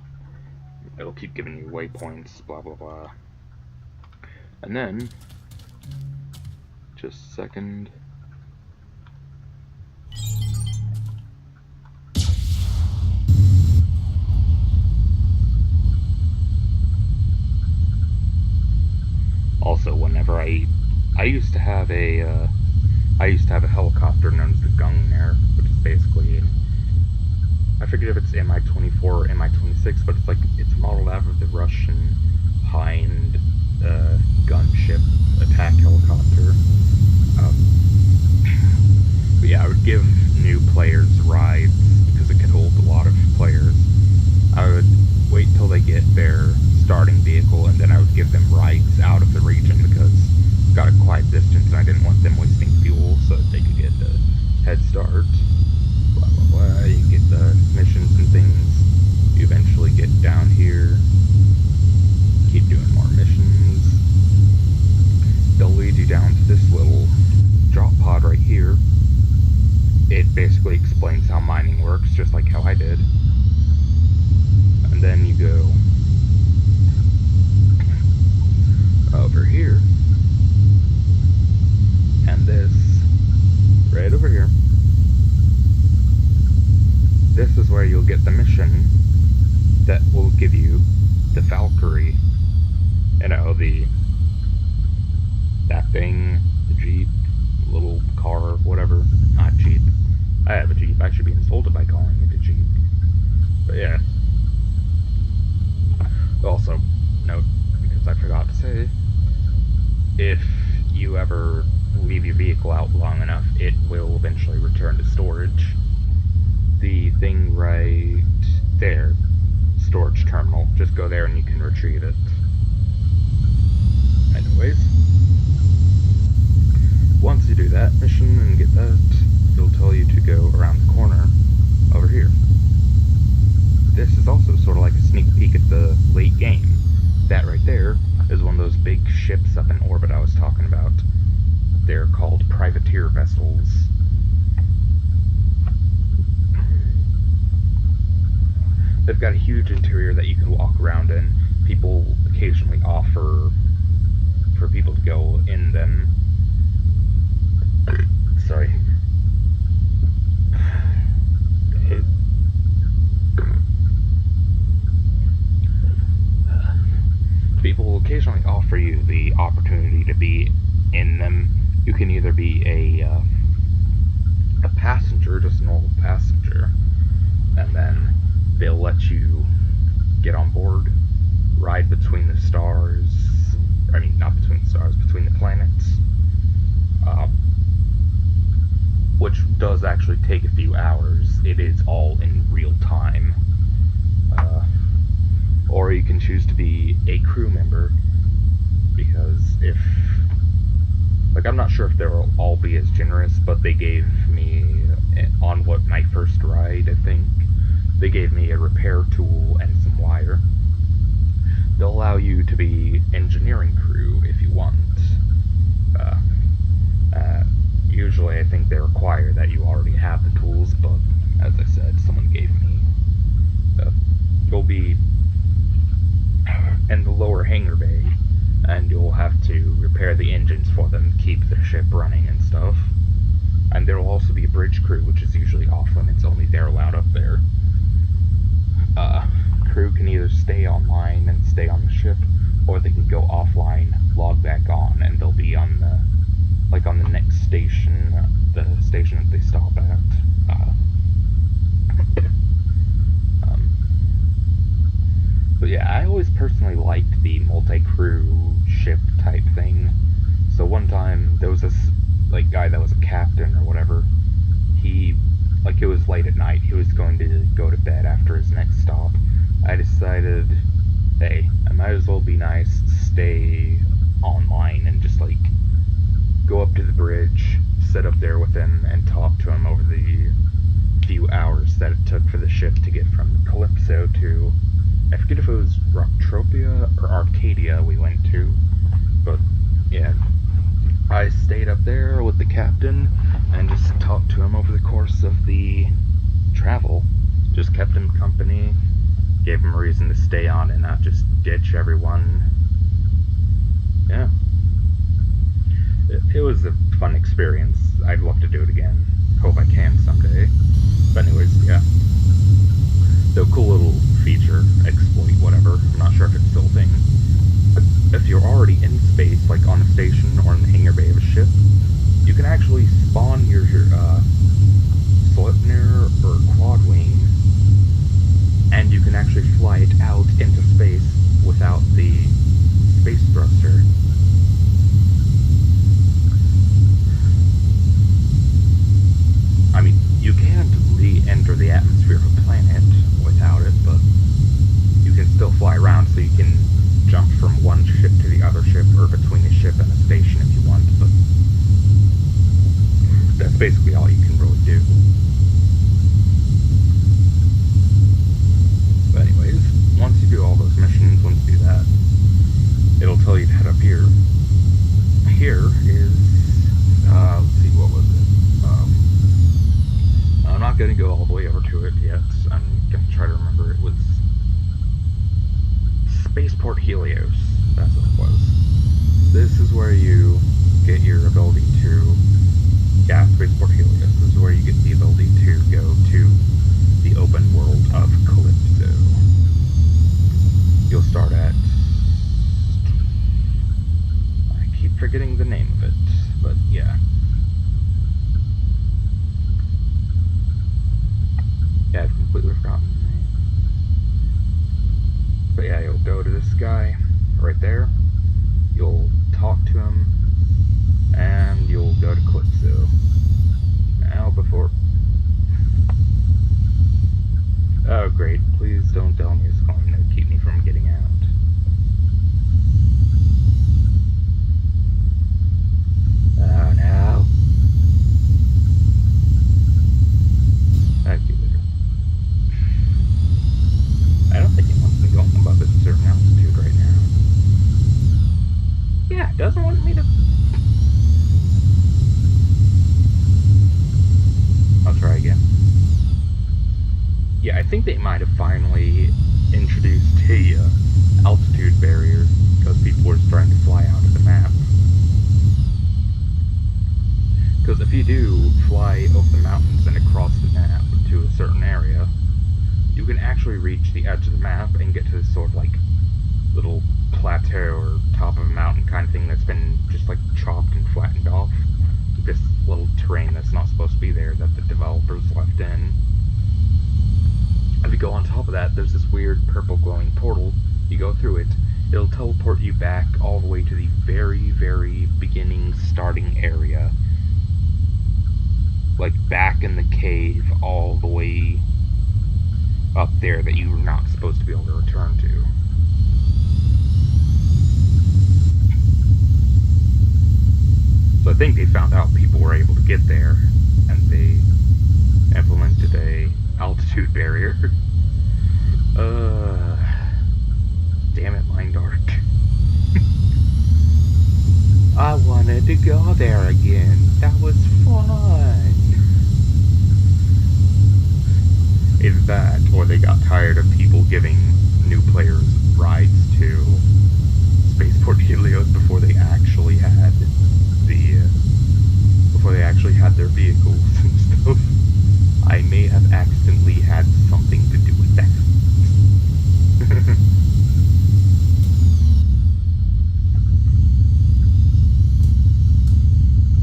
It'll keep giving you waypoints. Blah blah blah. And then, just a second. Also, whenever I used to have a helicopter known as the Gungnir, which is basically, I forget if it's Mi-24 or Mi-26, but it's modeled after the Russian Hind gunship attack helicopter. But yeah, I would give new players rides because it could hold a lot of players. I would wait till they get their starting vehicle, and then I would give them rides out of the region because it's got a quiet distance and I didn't want them wasting fuel so that they could get a head start. Blah blah blah. You get the missions and things. You eventually get down here. Keep doing more missions. They'll lead you down to this little drop pod right here. It basically explains how mining works, just like how I did. And then you go over here, and this right over here, this is where you'll get the mission that will give you the Valkyrie, you know, that thing, the Jeep, little car, whatever. Not Jeep, I have a Jeep, I should be insulted by calling it a Jeep, but yeah. Also, note, because I forgot to say, if you ever leave your vehicle out long enough, it will eventually return to storage. The thing right there, storage terminal, just go there and you can retrieve it. Anyways, once you do that mission and get that, it'll tell you to go around the corner over here. This is also sort of like a sneak peek at the late game. That right there is one of those big ships up in orbit I was talking about. They're called privateer vessels. They've got a huge interior that you can walk around in. People occasionally offer for people to go in them. Sorry. People will occasionally offer you the opportunity to be in them. You can either be a passenger, just an old passenger, and then they'll let you get on board, ride between the stars. I mean, not between the stars, between the planets, which does actually take a few hours. It is all in real time. Or you can choose to be a crew member, because if Like, I'm not sure if they'll all be as generous, but they gave me, on what my first ride, I think, they gave me a repair tool and some wire. They'll allow you to be engineering crew if you want. Usually I think they require that you already have the tools, but as I said, someone gave me. You'll be in the lower hangar bay, and you'll have to repair the engines for them, keep the ship running and stuff. And there will also be a bridge crew, which is usually off limits, only they're allowed up there. Crew can either stay online and stay on the ship, or they can go offline, log back on, and they'll be on the, like, on the next station, the station that they stop at. But yeah, I always personally liked the multi-crew ship type thing. So one time, there was this, like, guy that was a captain or whatever. He, like, it was late at night, he was going to go to bed after his next stop. I decided, hey, I might as well be nice, stay online, and just, like, go up to the bridge, sit up there with him, and talk to him over the few hours that it took for the ship to get from Calypso to, I forget if it was Rocktropia or Arkadia we went to, but yeah, I stayed up there with the captain and just talked to him over the course of the travel. Just kept him company, gave him a reason to stay on and not just ditch everyone. Yeah. It was a fun experience. I'd love to do it again. Hope I can someday. But anyways, yeah. So cool little feature, exploit, whatever. I'm not sure if it's still a thing. But if you're already in space, like on a station or in the hangar bay of a ship, you can actually spawn your Sleipnir or quad wing, and you can actually fly it out into space without the space thruster. I mean, you can't re-enter the atmosphere of a planet without it, but you can still fly around, so you can jump from one ship to the other ship, or between a ship and a station if you want, but that's basically all you can really do. But anyways, once you do all those missions, once you do that, it'll tell you to head up here. Here is, let's see, what was it? I'm not going to go all the way over to it yet. I'm going to try to remember. It was Spaceport Helios. That's what it was. This is where you get your ability to... Yeah, Spaceport Helios. This is where you get the ability to go to the open world of Calypso. You'll start at... I keep forgetting the name of it, but yeah. Yeah, I've completely forgotten the name. But yeah, you'll go to this guy right there. You'll talk to him, and you'll go to Calypso. Now before... Oh great, please don't tell me it's going to keep me from getting out. Oh no. Okay. I don't think it wants me going above a certain altitude right now. Yeah, it doesn't want me to... I'll try again. Yeah, I think they might have finally introduced a altitude barrier because people were trying to fly out of the map. Because if you do fly over the mountains and across the map to a certain area, you can actually reach the edge of the map and get to this sort of like little plateau or top of a mountain kind of thing that's been just like chopped and flattened off. This little terrain that's not supposed to be there that the developers left in. If you go on top of that, there's this weird purple glowing portal. You go through it, it'll teleport you back all the way to the very, very beginning starting area. Like back in the cave all the way up there that you're not supposed to be able to return to. So I think they found out people were able to get there, and they implemented a altitude barrier. Damn it, Mind Arc. I wanted to go there again. That was fun. Is that, or they got tired of people giving new players rides to Spaceport Helios before they actually had their vehicles and stuff. I may have accidentally had something to do with that.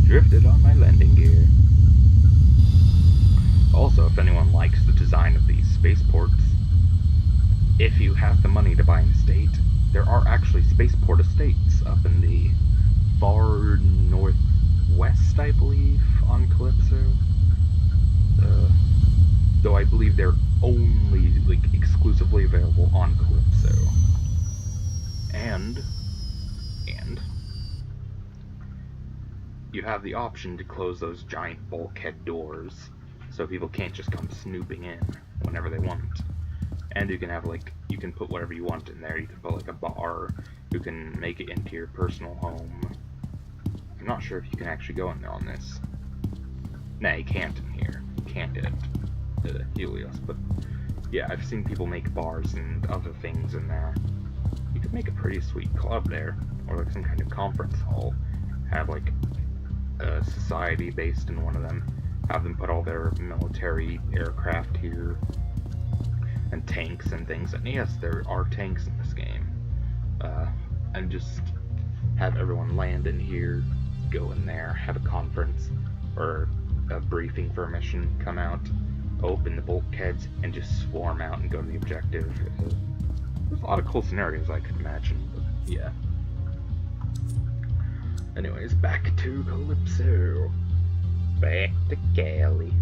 Drifted on my landing gear. Also, if anyone likes the design of these spaceports, if you have the money to buy an estate, there are actually spaceport estates up in the far northwest, I believe, on Calypso. Though I believe they're only, exclusively available on Calypso. And you have the option to close those giant bulkhead doors, so people can't just come snooping in whenever they want. And you can have, you can put whatever you want in there. You can put, a bar. You can make it into your personal home. I'm not sure if you can actually go in there on this. Nah, you can't in here. You can't at Helios, but yeah, I've seen people make bars and other things in there. You could make a pretty sweet club there, or some kind of conference hall. Have, a society based in one of them. Have them put all their military aircraft here. And tanks and things, and yes, there are tanks in this game. And just have everyone land in here, go in there, have a conference, or a briefing for a mission, come out, open the bulkheads, and just swarm out and go to the objective. There's a lot of cool scenarios I could imagine, but yeah. Anyways, back to Calypso. Back to Cali.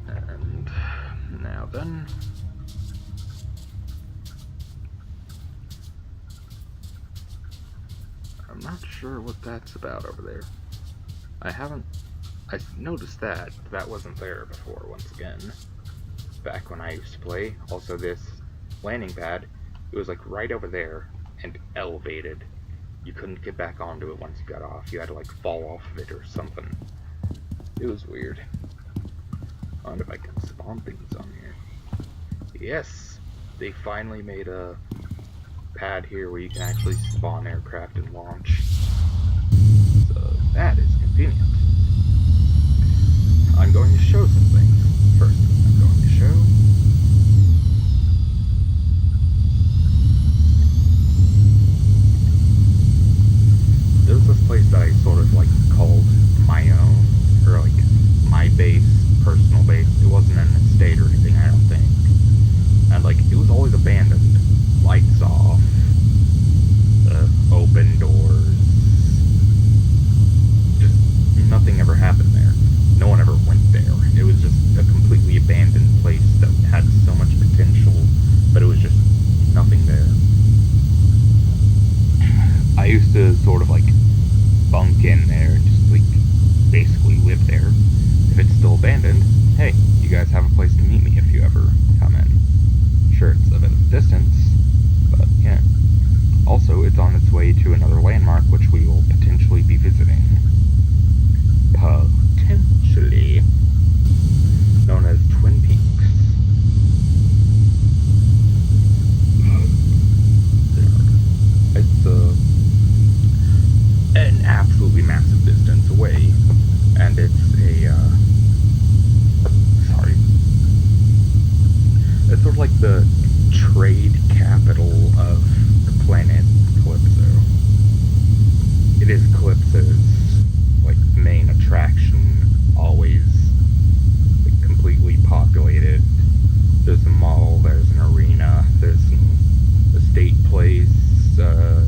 And now then, I'm not sure what that's about over there. I noticed that wasn't there before once again. Back when I used to play. Also, this landing pad, it was right over there and elevated. You couldn't get back onto it once you got off. You had to fall off of it or something. It was weird. I wonder if I can spawn things on here. Yes, they finally made a pad here where you can actually spawn aircraft and launch. So that is convenient. I'm going to show some things. First, I'm going to show there's this place that I sort of called my own, or my base, personal base. It wasn't an estate or anything, I don't think. And it was always abandoned. Lights off, open doors. Just nothing ever happened there. No one ever went there. It was just a completely abandoned place that had so much potential, but it was just nothing there. I used to sort of bunk in there and just basically live there. If it's still abandoned, hey, you guys have a place to meet me if you ever come in. Sure, it's a bit of a distance, but yeah. Also, it's on its way to another landmark which we will potentially be visiting. Potentially. Known as Twin Peaks. It's an absolutely massive distance away, and it's it's sort of the trade capital of the planet Calypso. It is Calypso's main attraction, always completely populated. There's a mall, there's an arena, there's an estate place, a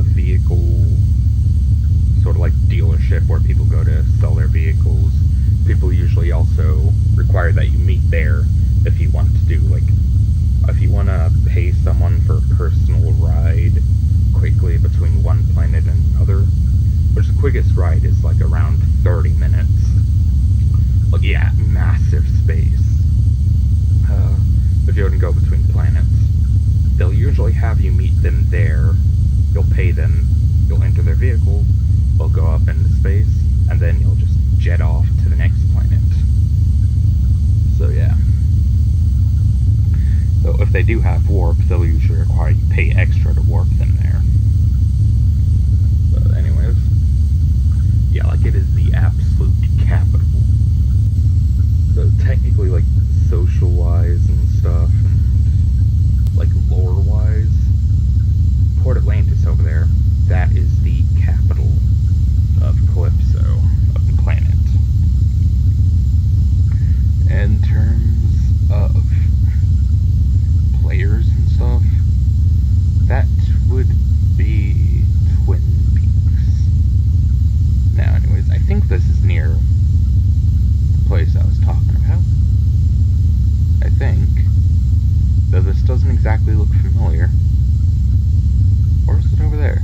vehicle sort of dealership where people go to sell their vehicles. People usually also require that you meet there if you want to do if you want to pay some biggest ride is like around 30 minutes. Like, yeah, massive space. If you were to go between planets, they'll usually have you meet them there. You'll pay them, you'll enter their vehicle, they'll go up into space, and then you'll just jet off to the next planet. So yeah. So if they do have warp, they'll usually require you pay extra to warp them there. But anyways, yeah, like it is the absolute capital. So technically, like, social-wise and stuff, and like lore-wise, Port Atlantis over there, that is the capital of Calypso, of the planet. In terms of players and stuff, that would be Twin Peaks. Now, anyways, I think this is near the place I was talking about. I think. Though this doesn't exactly look familiar. Or is it over there?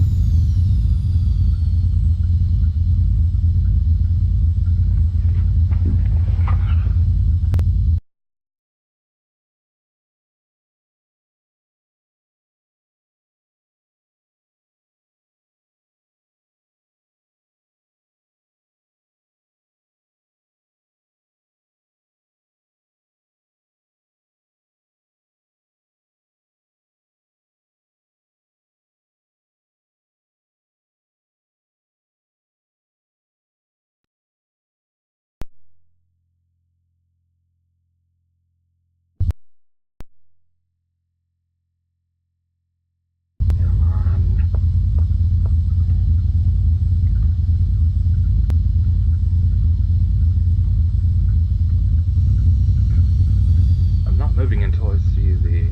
Moving until I see the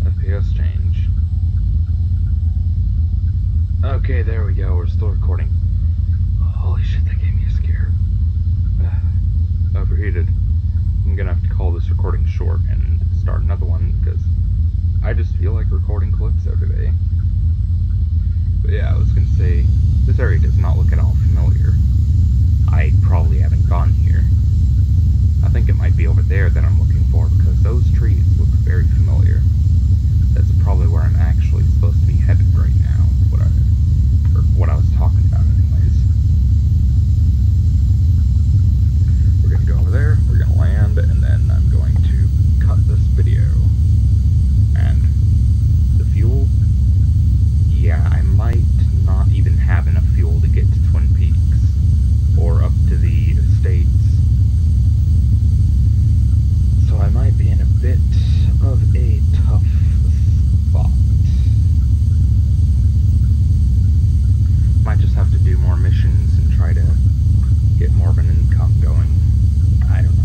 FPS change. Okay, there we go, we're still recording. Holy shit, that gave me a scare. Overheated. I'm gonna have to call this recording short and start another one because I just feel like recording Calypso today. But yeah, I was gonna say, this area does not look at all familiar. I probably haven't gone here. I think it might be over there that I'm looking for because those trees look very familiar. That's probably where I'm actually supposed to be headed right now. What I was talking about anyways. We're gonna go over there, we're gonna land, and then I'm going to cut this video. And the fuel? Yeah, I might not even have enough fuel to get to Twin Peaks or up to the estates. So I might be in a bit of a tough spot. Might just have to do more missions and try to get more of an income going. I don't know.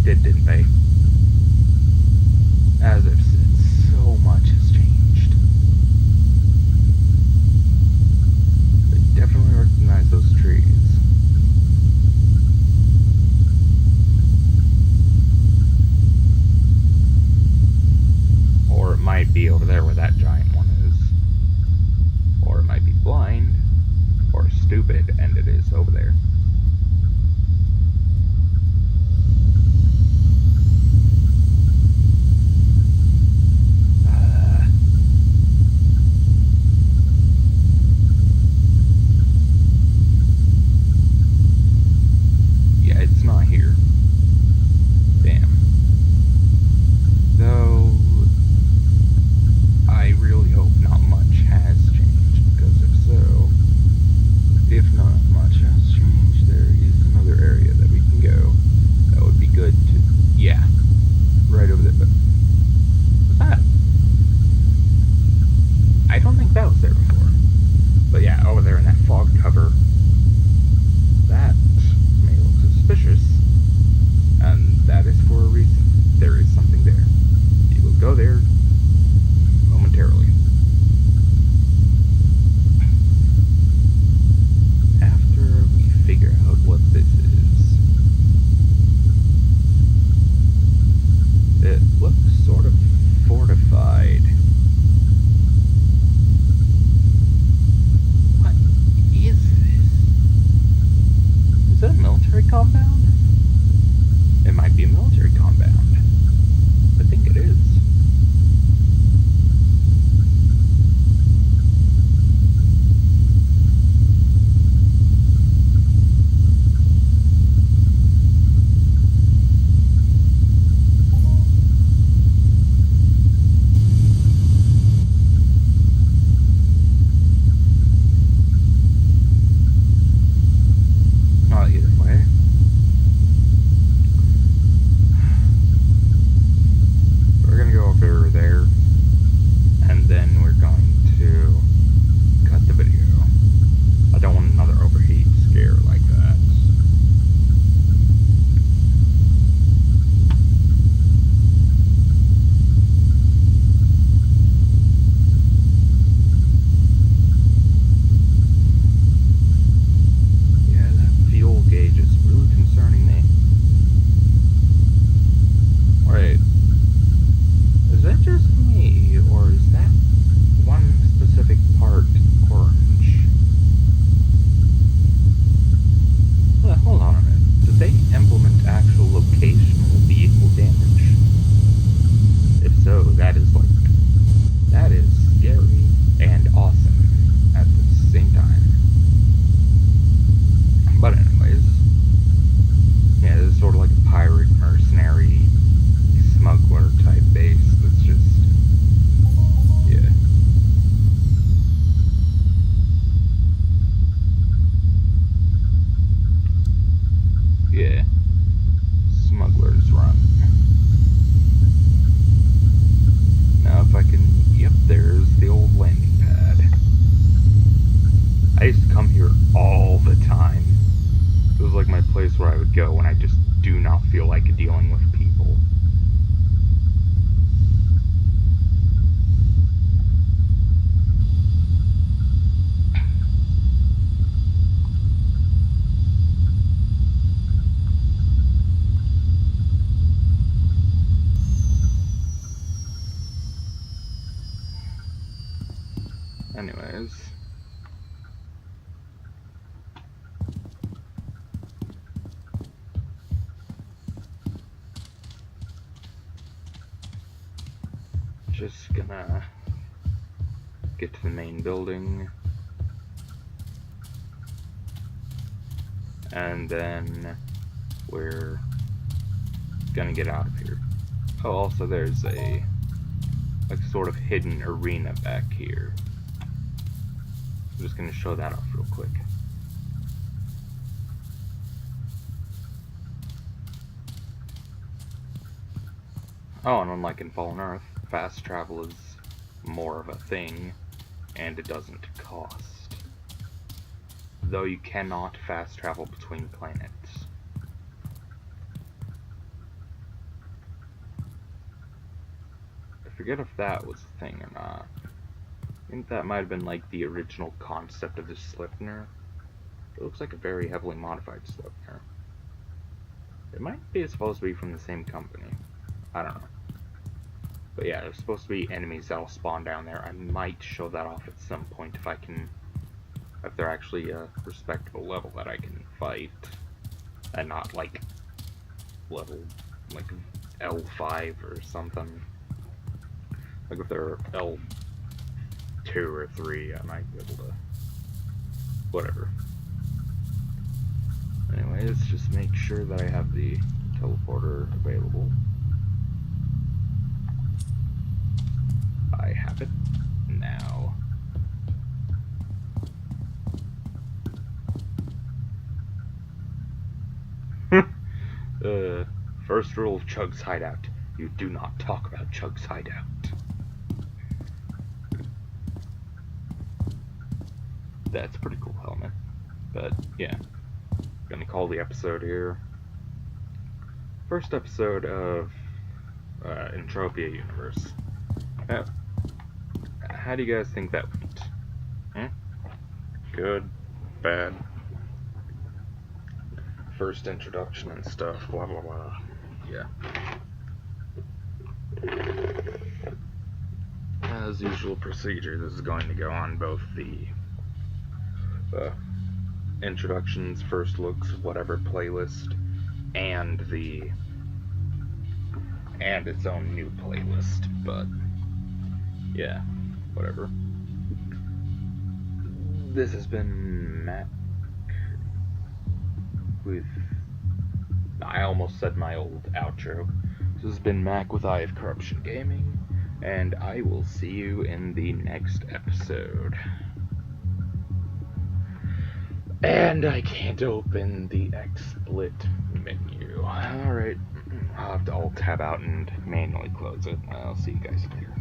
Didn't they? As I've said, so much has changed. I definitely recognize those trees. Or it might be over there where that giant one is. Or it might be blind, or stupid, and it is over there. Though I really place where I would go when I just do not feel like dealing with people. Anyways. Just gonna get to the main building. And then we're gonna get out of here. Oh, also there's a like sort of hidden arena back here. I'm just gonna show that off real quick. Oh, and unlike in Fallen Earth, fast travel is more of a thing, and it doesn't cost. Though you cannot fast travel between planets. I forget if that was a thing or not. I think that might have been like the original concept of the Slipner. It looks like a very heavily modified Slipner. It might be supposed to be from the same company. I don't know. But yeah, there's supposed to be enemies that'll spawn down there. I might show that off at some point if I can, if they're actually a respectable level that I can fight. And not like level like L5 or something. Like if they're L2 or 3, I might be able to, whatever. Anyways, just make sure that I have the teleporter available. I have it now. First rule of Chug's hideout. You do not talk about Chug's hideout. That's a pretty cool helmet. But, yeah. Gonna call the episode here. First episode of Entropia Universe. How do you guys think that went? Good? Bad? First introduction and stuff, blah blah blah. Yeah. As usual procedure, this is going to go on both the introductions, first looks, whatever playlist, and its own new playlist, but yeah, whatever. This has been Mac with, I almost said my old outro. This has been Mac with Eye of Corruption Gaming, and I will see you in the next episode. And I can't open the XSplit menu. Alright, I'll have to alt tab out and manually close it. I'll see you guys later.